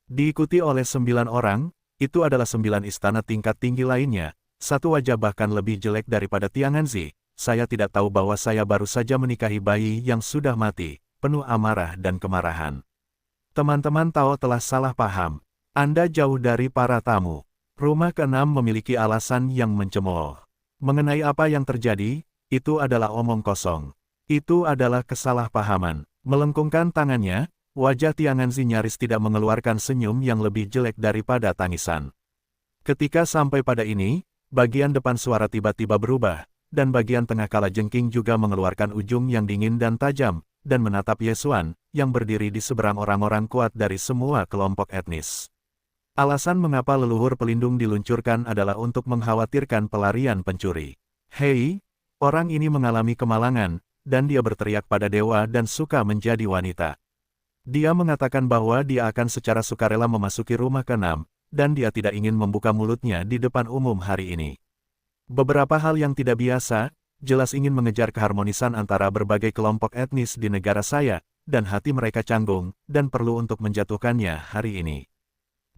Diikuti oleh 9 orang, itu adalah 9 istana tingkat tinggi lainnya. Satu wajah bahkan lebih jelek daripada Tianganzi. Saya tidak tahu bahwa saya baru saja menikahi bayi yang sudah mati, penuh amarah dan kemarahan. Teman-teman Tao telah salah paham. Anda jauh dari para tamu. Rumah keenam memiliki alasan yang mencemooh. Mengenai apa yang terjadi, itu adalah omong kosong. Itu adalah kesalahpahaman. Melengkungkan tangannya, wajah Tianganzi nyaris tidak mengeluarkan senyum yang lebih jelek daripada tangisan. Ketika sampai pada ini, bagian depan suara tiba-tiba berubah, dan bagian tengah kalajengking juga mengeluarkan ujung yang dingin dan tajam, dan menatap Yesuan, yang berdiri di seberang orang-orang kuat dari semua kelompok etnis. Alasan mengapa leluhur pelindung diluncurkan adalah untuk mengkhawatirkan pelarian pencuri. Hei, orang ini mengalami kemalangan, dan dia berteriak pada dewa dan suka menjadi wanita. Dia mengatakan bahwa dia akan secara sukarela memasuki rumah keenam, dan dia tidak ingin membuka mulutnya di depan umum hari ini. Beberapa hal yang tidak biasa, jelas ingin mengejar keharmonisan antara berbagai kelompok etnis di negara saya, dan hati mereka canggung, dan perlu untuk menjatuhkannya hari ini.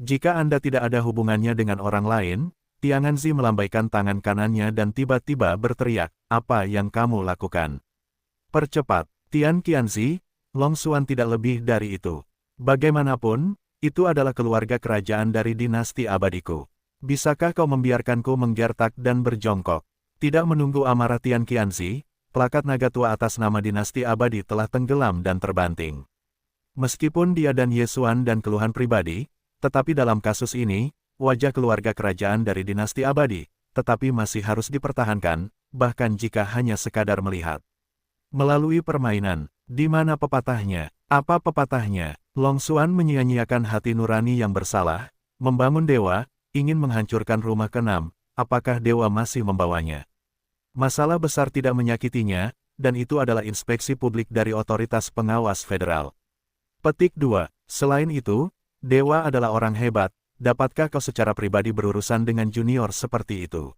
Jika Anda tidak ada hubungannya dengan orang lain, Tianganzi melambaikan tangan kanannya dan tiba-tiba berteriak, apa yang kamu lakukan? Percepat, Tian Qianzi, Long Xuan tidak lebih dari itu. Bagaimanapun, itu adalah keluarga kerajaan dari dinasti abadiku. Bisakah kau membiarkanku menggertak dan berjongkok? Tidak menunggu amarah Tian Qianzi, plakat naga tua atas nama dinasti abadi telah tenggelam dan terbanting. Meskipun dia dan Yesuan dan keluhan pribadi, tetapi dalam kasus ini, wajah keluarga kerajaan dari dinasti abadi, tetapi masih harus dipertahankan, bahkan jika hanya sekadar melihat. Melalui permainan, di mana pepatahnya? Apa pepatahnya? Long Xuan menyia-nyiakan hati nurani yang bersalah, membangun dewa, ingin menghancurkan rumah keenam, apakah dewa masih membawanya? Masalah besar tidak menyakitinya, dan itu adalah inspeksi publik dari otoritas pengawas federal. Petik 2. Selain itu, dewa adalah orang hebat, dapatkah kau secara pribadi berurusan dengan junior seperti itu?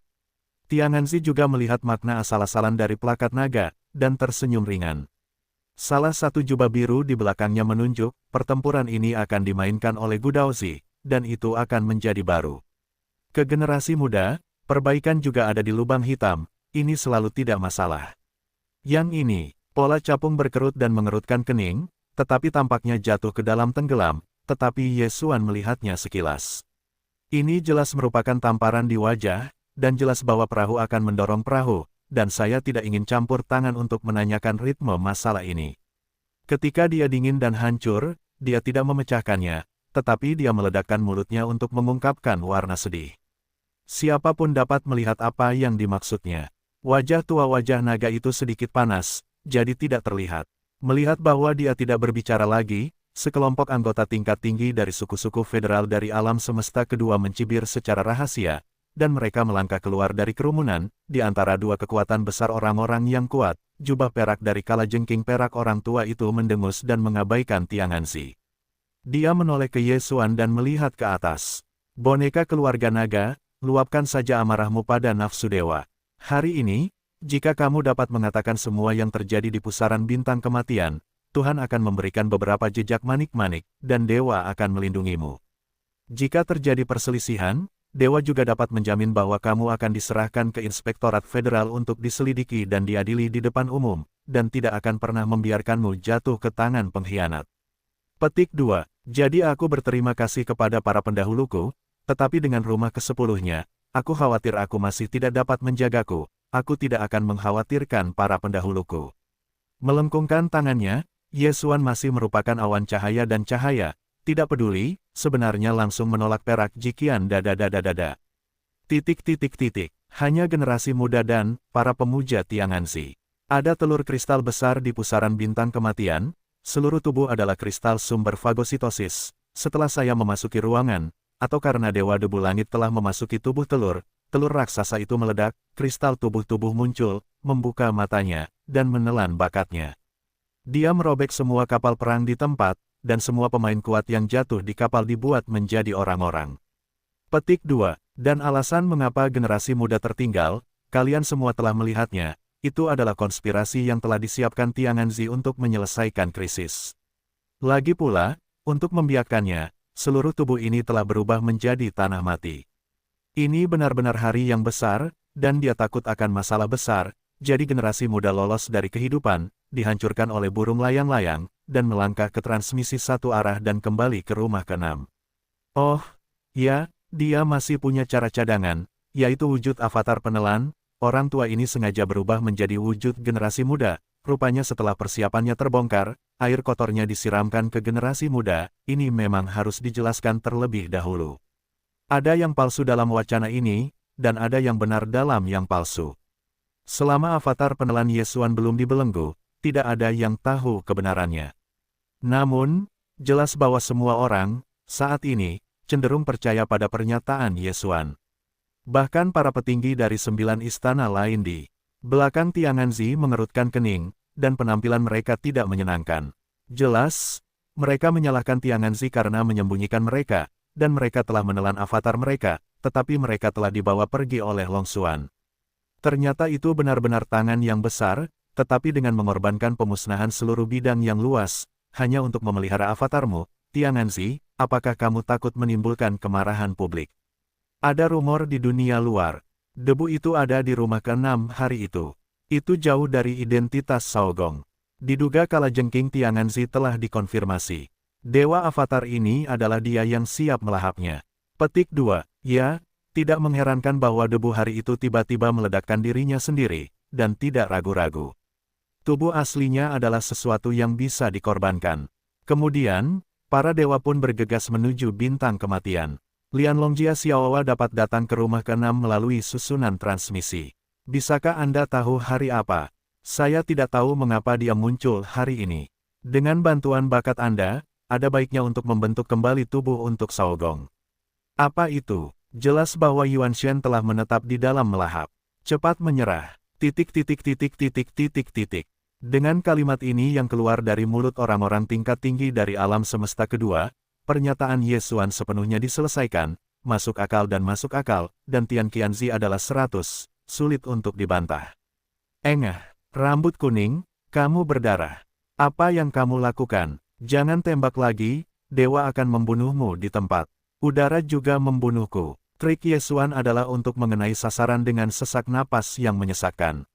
Tianganzi juga melihat makna asal-asalan dari plakat naga, dan tersenyum ringan. Salah satu jubah biru di belakangnya menunjuk, pertempuran ini akan dimainkan oleh Gudaozi, dan itu akan menjadi baru. Ke generasi muda, perbaikan juga ada di lubang hitam, ini selalu tidak masalah. Yang ini, pola capung berkerut dan mengerutkan kening, tetapi tampaknya jatuh ke dalam tenggelam, tetapi Yesuan melihatnya sekilas. Ini jelas merupakan tamparan di wajah, dan jelas bahwa perahu akan mendorong perahu, dan saya tidak ingin campur tangan untuk menanyakan ritme masalah ini. Ketika dia dingin dan hancur, dia tidak memecahkannya, tetapi dia meledakkan mulutnya untuk mengungkapkan warna sedih. Siapapun dapat melihat apa yang dimaksudnya. Wajah tua wajah naga itu sedikit panas, jadi tidak terlihat. Melihat bahwa dia tidak berbicara lagi, sekelompok anggota tingkat tinggi dari suku-suku federal dari alam semesta kedua mencibir secara rahasia, dan mereka melangkah keluar dari kerumunan, di antara dua kekuatan besar orang-orang yang kuat, jubah perak dari kalajengking perak orang tua itu mendengus dan mengabaikan Tianganzi. Dia menoleh ke Yesuan dan melihat ke atas. Boneka keluarga naga, luapkan saja amarahmu pada nafsu dewa. Hari ini, jika kamu dapat mengatakan semua yang terjadi di pusaran bintang kematian, Tuhan akan memberikan beberapa jejak manik-manik, dan dewa akan melindungimu. Jika terjadi perselisihan, dewa juga dapat menjamin bahwa kamu akan diserahkan ke Inspektorat Federal untuk diselidiki dan diadili di depan umum, dan tidak akan pernah membiarkanmu jatuh ke tangan pengkhianat. Petik 2. Jadi aku berterima kasih kepada para pendahuluku, tetapi dengan rumah ke-10-nya, aku khawatir aku masih tidak dapat menjagaku, aku tidak akan mengkhawatirkan para pendahuluku. Melengkungkan tangannya, Yesuan masih merupakan awan cahaya dan cahaya, tidak peduli, sebenarnya langsung menolak perak jikian dada. Hanya generasi muda dan para pemuja Tianganzi. Ada telur kristal besar di pusaran bintang kematian, seluruh tubuh adalah kristal sumber fagositosis. Setelah saya memasuki ruangan, atau karena dewa debu langit telah memasuki tubuh telur, telur raksasa itu meledak, kristal tubuh-tubuh muncul, membuka matanya, dan menelan bakatnya. Dia merobek semua kapal perang di tempat, dan semua pemain kuat yang jatuh di kapal dibuat menjadi orang-orang. Petik 2. Dan alasan mengapa generasi muda tertinggal, kalian semua telah melihatnya, itu adalah konspirasi yang telah disiapkan Tianganzi untuk menyelesaikan krisis. Lagi pula, untuk membiarkannya, seluruh tubuh ini telah berubah menjadi tanah mati. Ini benar-benar hari yang besar, dan dia takut akan masalah besar, jadi generasi muda lolos dari kehidupan, dihancurkan oleh burung layang-layang, dan melangkah ke transmisi satu arah dan kembali ke rumah ke-6. Oh, ya, dia masih punya cara cadangan, yaitu wujud avatar penelan. Orang tua ini sengaja berubah menjadi wujud generasi muda. Rupanya setelah persiapannya terbongkar, air kotornya disiramkan ke generasi muda. Ini memang harus dijelaskan terlebih dahulu. Ada yang palsu dalam wacana ini, dan ada yang benar dalam yang palsu. Selama avatar penelan Yesuan belum dibelenggu, tidak ada yang tahu kebenarannya. Namun, jelas bahwa semua orang, saat ini, cenderung percaya pada pernyataan Yesuan. Bahkan para petinggi dari 9 istana lain di belakang Tianganzi mengerutkan kening, dan penampilan mereka tidak menyenangkan. Jelas, mereka menyalahkan Tianganzi karena menyembunyikan mereka, dan mereka telah menelan avatar mereka, tetapi mereka telah dibawa pergi oleh Longxuan. Ternyata itu benar-benar tangan yang besar, tetapi dengan mengorbankan pemusnahan seluruh bidang yang luas, hanya untuk memelihara avatarmu, Tianganzi, apakah kamu takut menimbulkan kemarahan publik? Ada rumor di dunia luar. Debu itu ada di rumah ke-6 hari itu. Itu jauh dari identitas Shaogong. Diduga kalajengking Tianganzi telah dikonfirmasi. Dewa avatar ini adalah dia yang siap melahapnya. Petik 2. Ya, tidak mengherankan bahwa debu hari itu tiba-tiba meledakkan dirinya sendiri, dan tidak ragu-ragu. Tubuh aslinya adalah sesuatu yang bisa dikorbankan. Kemudian, para dewa pun bergegas menuju bintang kematian. Lian Longjia Xiaowa dapat datang ke rumah ke-6 melalui susunan transmisi. Bisakah Anda tahu hari apa? Saya tidak tahu mengapa dia muncul hari ini. Dengan bantuan bakat Anda, ada baiknya untuk membentuk kembali tubuh untuk Shaogong. Apa itu? Jelas bahwa Yuan Shen telah menetap di dalam melahap. Cepat menyerah. ... Dengan kalimat ini yang keluar dari mulut orang-orang tingkat tinggi dari alam semesta kedua, pernyataan Yesuan sepenuhnya diselesaikan, masuk akal, dan Tian Qianzi adalah 100, sulit untuk dibantah. Engah, rambut kuning, kamu berdarah. Apa yang kamu lakukan? Jangan tembak lagi, dewa akan membunuhmu di tempat. Udara juga membunuhku. Trik Yesuan adalah untuk mengenai sasaran dengan sesak napas yang menyesakkan.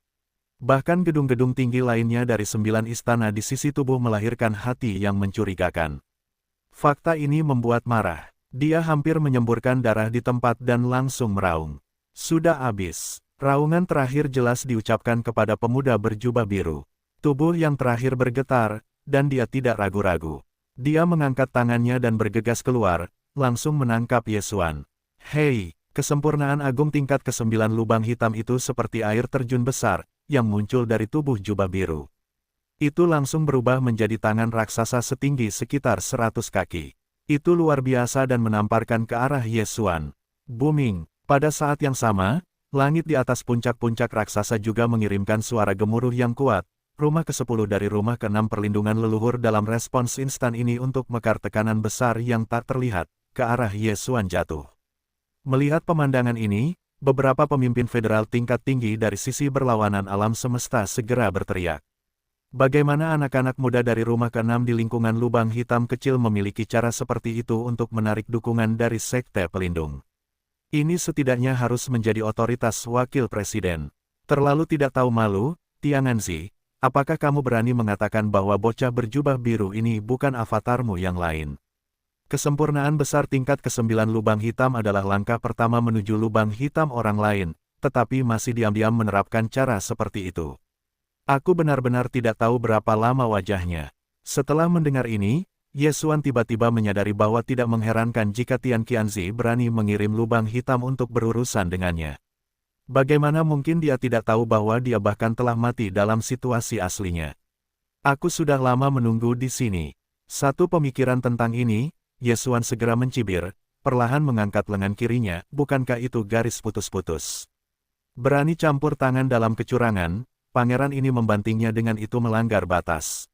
Bahkan gedung-gedung tinggi lainnya dari 9 istana di sisi tubuh melahirkan hati yang mencurigakan. Fakta ini membuat marah. Dia hampir menyemburkan darah di tempat dan langsung meraung. Sudah habis. Raungan terakhir jelas diucapkan kepada pemuda berjubah biru. Tubuh yang terakhir bergetar, dan dia tidak ragu-ragu. Dia mengangkat tangannya dan bergegas keluar, langsung menangkap Yesuan. Hei, kesempurnaan agung tingkat ke-9 lubang hitam itu seperti air terjun besar, yang muncul dari tubuh jubah biru. Itu langsung berubah menjadi tangan raksasa setinggi sekitar 100 kaki. Itu luar biasa dan menamparkan ke arah Yesuan. Booming. Pada saat yang sama, langit di atas puncak-puncak raksasa juga mengirimkan suara gemuruh yang kuat. Rumah ke-10 dari rumah ke-6 perlindungan leluhur dalam respons instan ini untuk mekar tekanan besar yang tak terlihat, ke arah Yesuan jatuh. Melihat pemandangan ini, beberapa pemimpin federal tingkat tinggi dari sisi berlawanan alam semesta segera berteriak. Bagaimana anak-anak muda dari rumah ke-6 di lingkungan lubang hitam kecil memiliki cara seperti itu untuk menarik dukungan dari sekte pelindung? Ini setidaknya harus menjadi otoritas wakil presiden. Terlalu tidak tahu malu, Tianganzi, apakah kamu berani mengatakan bahwa bocah berjubah biru ini bukan avatarmu yang lain? Kesempurnaan besar tingkat ke-9 lubang hitam adalah langkah pertama menuju lubang hitam orang lain, tetapi masih diam-diam menerapkan cara seperti itu. Aku benar-benar tidak tahu berapa lama wajahnya. Setelah mendengar ini, Yesuan tiba-tiba menyadari bahwa tidak mengherankan jika Tian Qianzi berani mengirim lubang hitam untuk berurusan dengannya. Bagaimana mungkin dia tidak tahu bahwa dia bahkan telah mati dalam situasi aslinya? Aku sudah lama menunggu di sini. Satu pemikiran tentang ini, Yesuan segera mencibir, perlahan mengangkat lengan kirinya, bukankah itu garis putus-putus? Berani campur tangan dalam kecurangan, pangeran ini membantingnya dengan itu melanggar batas.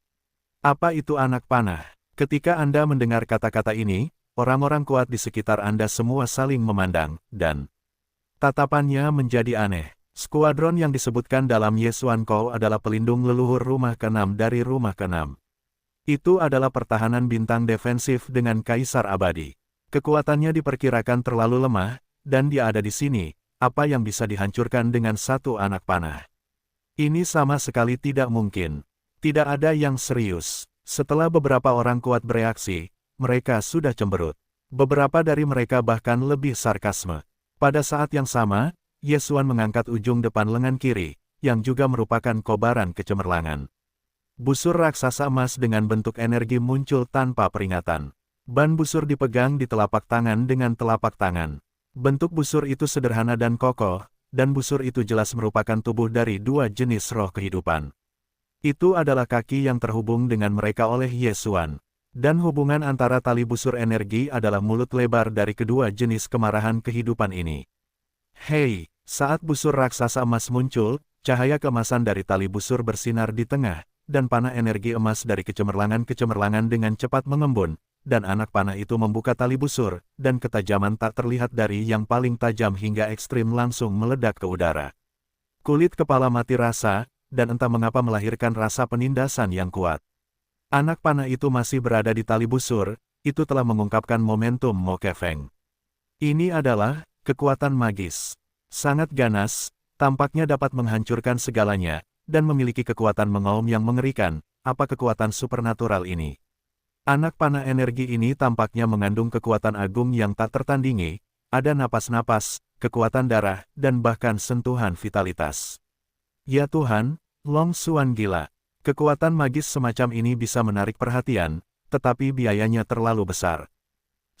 Apa itu anak panah? Ketika Anda mendengar kata-kata ini, orang-orang kuat di sekitar Anda semua saling memandang, dan tatapannya menjadi aneh. Skuadron yang disebutkan dalam Yesuan Kou adalah pelindung leluhur rumah ke-6 dari rumah ke-6. Itu adalah pertahanan bintang defensif dengan kaisar abadi. Kekuatannya diperkirakan terlalu lemah, dan dia ada di sini, apa yang bisa dihancurkan dengan satu anak panah. Ini sama sekali tidak mungkin. Tidak ada yang serius. Setelah beberapa orang kuat bereaksi, mereka sudah cemberut. Beberapa dari mereka bahkan lebih sarkasme. Pada saat yang sama, Yesuan mengangkat ujung depan lengan kiri, yang juga merupakan kobaran kecemerlangan. Busur raksasa emas dengan bentuk energi muncul tanpa peringatan. Ban busur dipegang di telapak tangan dengan telapak tangan. Bentuk busur itu sederhana dan kokoh, dan busur itu jelas merupakan tubuh dari dua jenis roh kehidupan. Itu adalah kaki yang terhubung dengan mereka oleh Yesuan. Dan hubungan antara tali busur energi adalah mulut lebar dari kedua jenis kemarahan kehidupan ini. Hei, saat busur raksasa emas muncul, cahaya keemasan dari tali busur bersinar di tengah, dan panah energi emas dari kecemerlangan dengan cepat mengembun, dan anak panah itu membuka tali busur, dan ketajaman tak terlihat dari yang paling tajam hingga ekstrim langsung meledak ke udara. Kulit kepala mati rasa, dan entah mengapa melahirkan rasa penindasan yang kuat. Anak panah itu masih berada di tali busur, itu telah mengungkapkan momentum Mo Kefeng. Ini adalah kekuatan magis. Sangat ganas, tampaknya dapat menghancurkan segalanya, dan memiliki kekuatan mengaum yang mengerikan. Apa kekuatan supernatural ini? Anak panah energi ini tampaknya mengandung kekuatan agung yang tak tertandingi, ada napas-napas, kekuatan darah, dan bahkan sentuhan vitalitas. Ya Tuhan, Long Xuan gila. Kekuatan magis semacam ini bisa menarik perhatian, tetapi biayanya terlalu besar.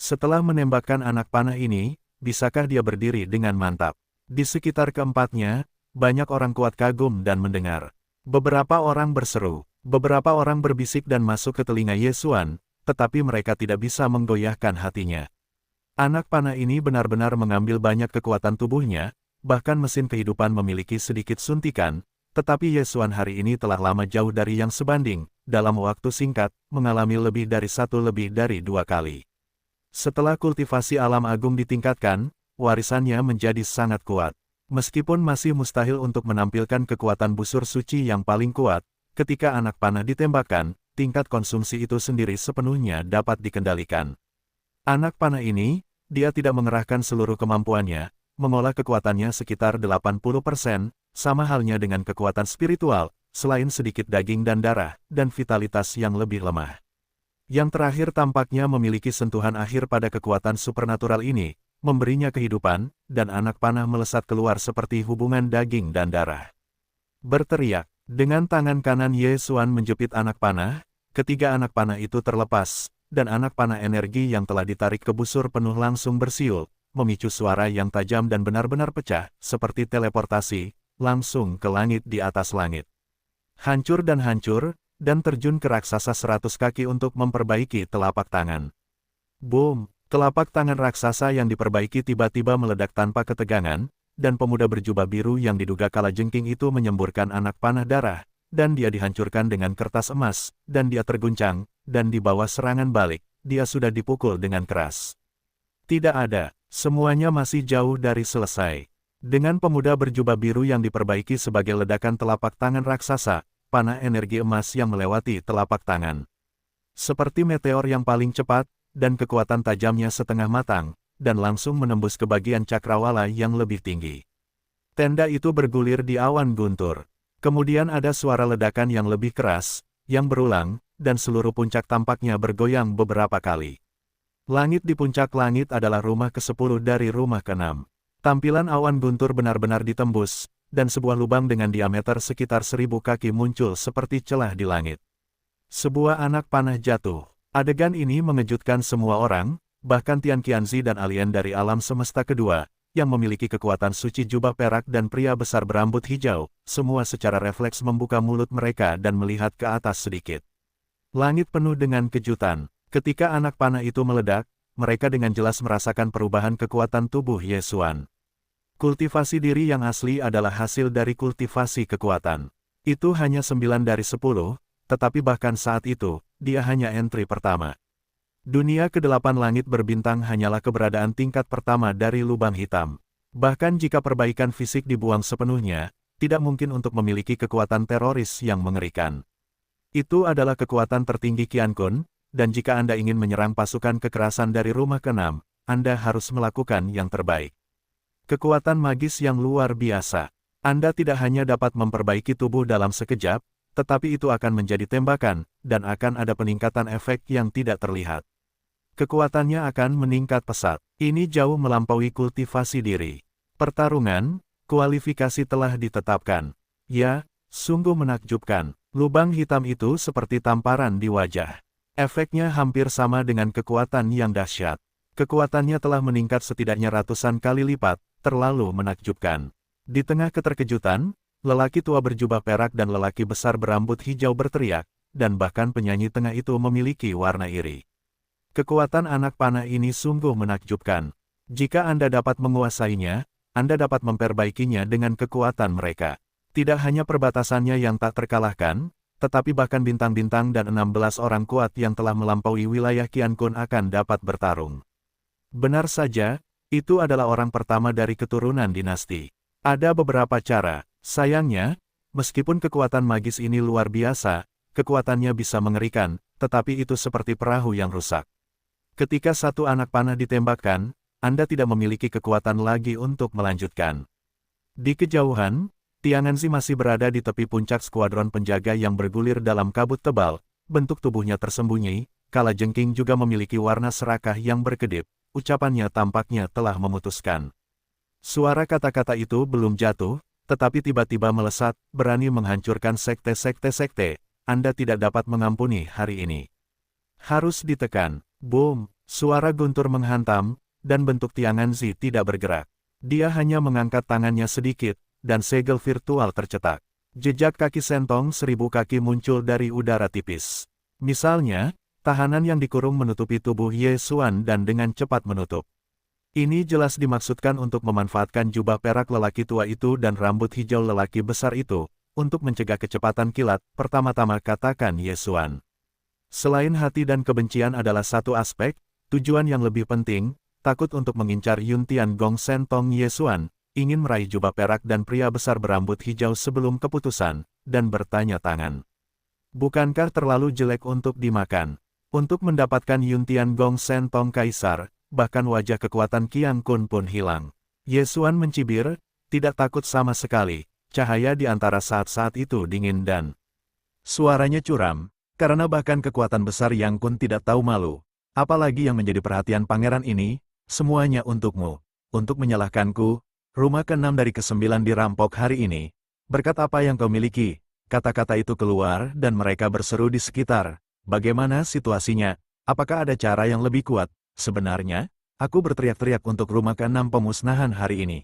Setelah menembakkan anak panah ini, bisakah dia berdiri dengan mantap? Di sekitar keempatnya, banyak orang kuat kagum dan mendengar. Beberapa orang berseru, beberapa orang berbisik dan masuk ke telinga Yesuan, tetapi mereka tidak bisa menggoyahkan hatinya. Anak panah ini benar-benar mengambil banyak kekuatan tubuhnya, bahkan mesin kehidupan memiliki sedikit suntikan, tetapi Yesuan hari ini telah lama jauh dari yang sebanding, dalam waktu singkat, mengalami lebih dari 2 kali. Setelah kultivasi alam agung ditingkatkan, warisannya menjadi sangat kuat. Meskipun masih mustahil untuk menampilkan kekuatan busur suci yang paling kuat, ketika anak panah ditembakkan, tingkat konsumsi itu sendiri sepenuhnya dapat dikendalikan. Anak panah ini, dia tidak mengerahkan seluruh kemampuannya, mengolah kekuatannya sekitar 80%, sama halnya dengan kekuatan spiritual, selain sedikit daging dan darah, dan vitalitas yang lebih lemah. Yang terakhir tampaknya memiliki sentuhan akhir pada kekuatan supernatural ini, memberinya kehidupan, dan anak panah melesat keluar seperti hubungan daging dan darah. Berteriak, dengan tangan kanan Yesuan menjepit anak panah, ketiga anak panah itu terlepas, dan anak panah energi yang telah ditarik ke busur penuh langsung bersiul, memicu suara yang tajam dan benar-benar pecah, seperti teleportasi, langsung ke langit di atas langit. Hancur, dan terjun ke raksasa 100 kaki untuk memperbaiki telapak tangan. Boom! Telapak tangan raksasa yang diperbaiki tiba-tiba meledak tanpa ketegangan, dan pemuda berjubah biru yang diduga kalajengking itu menyemburkan anak panah darah, dan dia dihancurkan dengan kertas emas, dan dia terguncang, dan di bawah serangan balik, dia sudah dipukul dengan keras. Tidak ada, semuanya masih jauh dari selesai. Dengan pemuda berjubah biru yang diperbaiki sebagai ledakan telapak tangan raksasa, panah energi emas yang melewati telapak tangan. Seperti meteor yang paling cepat, dan kekuatan tajamnya setengah matang, dan langsung menembus ke bagian cakrawala yang lebih tinggi. Tenda itu bergulir di awan guntur. Kemudian ada suara ledakan yang lebih keras, yang berulang, dan seluruh puncak tampaknya bergoyang beberapa kali. Langit di puncak langit adalah rumah ke-10 dari rumah ke-6. Tampilan awan guntur benar-benar ditembus, dan sebuah lubang dengan diameter sekitar 1000 kaki muncul seperti celah di langit. Sebuah anak panah jatuh. Adegan ini mengejutkan semua orang, bahkan Tian Qianzi dan alien dari alam semesta kedua, yang memiliki kekuatan suci jubah perak dan pria besar berambut hijau, semua secara refleks membuka mulut mereka dan melihat ke atas sedikit. Langit penuh dengan kejutan. Ketika anak panah itu meledak, mereka dengan jelas merasakan perubahan kekuatan tubuh Yesuan. Kultivasi diri yang asli adalah hasil dari kultivasi kekuatan. Itu hanya 9 dari 10, tetapi bahkan saat itu, dia hanya entry pertama. Dunia ke-8 langit berbintang hanyalah keberadaan tingkat pertama dari lubang hitam. Bahkan jika perbaikan fisik dibuang sepenuhnya, tidak mungkin untuk memiliki kekuatan teroris yang mengerikan. Itu adalah kekuatan tertinggi Qian Kun, dan jika Anda ingin menyerang pasukan kekerasan dari rumah ke-6, Anda harus melakukan yang terbaik. Kekuatan magis yang luar biasa. Anda tidak hanya dapat memperbaiki tubuh dalam sekejap, tetapi itu akan menjadi tembakan, dan akan ada peningkatan efek yang tidak terlihat. Kekuatannya akan meningkat pesat. Ini jauh melampaui kultivasi diri. Pertarungan, kualifikasi telah ditetapkan. Ya, sungguh menakjubkan. Lubang hitam itu seperti tamparan di wajah. Efeknya hampir sama dengan kekuatan yang dahsyat. Kekuatannya telah meningkat setidaknya ratusan kali lipat, terlalu menakjubkan. Di tengah keterkejutan, lelaki tua berjubah perak dan lelaki besar berambut hijau berteriak, dan bahkan penyanyi tengah itu memiliki warna iri. Kekuatan anak panah ini sungguh menakjubkan. Jika Anda dapat menguasainya, Anda dapat memperbaikinya dengan kekuatan mereka. Tidak hanya perbatasannya yang tak terkalahkan, tetapi bahkan bintang-bintang dan 16 orang kuat yang telah melampaui wilayah Qian Kun akan dapat bertarung. Benar saja, itu adalah orang pertama dari keturunan dinasti. Ada beberapa cara, sayangnya, meskipun kekuatan magis ini luar biasa, kekuatannya bisa mengerikan, tetapi itu seperti perahu yang rusak. Ketika satu anak panah ditembakkan, Anda tidak memiliki kekuatan lagi untuk melanjutkan. Di kejauhan, Tianganzi masih berada di tepi puncak skuadron penjaga yang bergulir dalam kabut tebal, bentuk tubuhnya tersembunyi, kala jengking juga memiliki warna serakah yang berkedip, ucapannya tampaknya telah memutuskan. Suara kata-kata itu belum jatuh, tetapi tiba-tiba melesat, berani menghancurkan sekte-sekte-sekte, Anda tidak dapat mengampuni hari ini. Harus ditekan, boom, suara guntur menghantam, dan bentuk Tianganzi tidak bergerak. Dia hanya mengangkat tangannya sedikit, dan segel virtual tercetak. Jejak kaki sentong 1000 kaki muncul dari udara tipis. Misalnya, tahanan yang dikurung menutupi tubuh Ye Xuan dan dengan cepat menutup. Ini jelas dimaksudkan untuk memanfaatkan jubah perak lelaki tua itu dan rambut hijau lelaki besar itu, untuk mencegah kecepatan kilat, pertama-tama katakan Ye Xuan. Selain hati dan kebencian adalah satu aspek, tujuan yang lebih penting, takut untuk mengincar Yun Tian Gong Sentong Ye Xuan, ingin meraih jubah perak dan pria besar berambut hijau sebelum keputusan, dan bertanya tangan. Bukankah terlalu jelek untuk dimakan? Untuk mendapatkan Yun Tian Gong Sentong Kaisar, bahkan wajah kekuatan Qian Kun pun hilang. Ye Xuan mencibir, tidak takut sama sekali, cahaya di antara saat-saat itu dingin dan suaranya curam, karena bahkan kekuatan besar Yang Kun tidak tahu malu. Apalagi yang menjadi perhatian pangeran ini, semuanya untukmu. Untuk menyalahkanku, rumah ke-6 dari ke-9 dirampok hari ini. Berkat apa yang kau miliki? Kata-kata itu keluar dan mereka berseru di sekitar. Bagaimana situasinya? Apakah ada cara yang lebih kuat? Sebenarnya, aku berteriak-teriak untuk rumah ke-6 pemusnahan hari ini.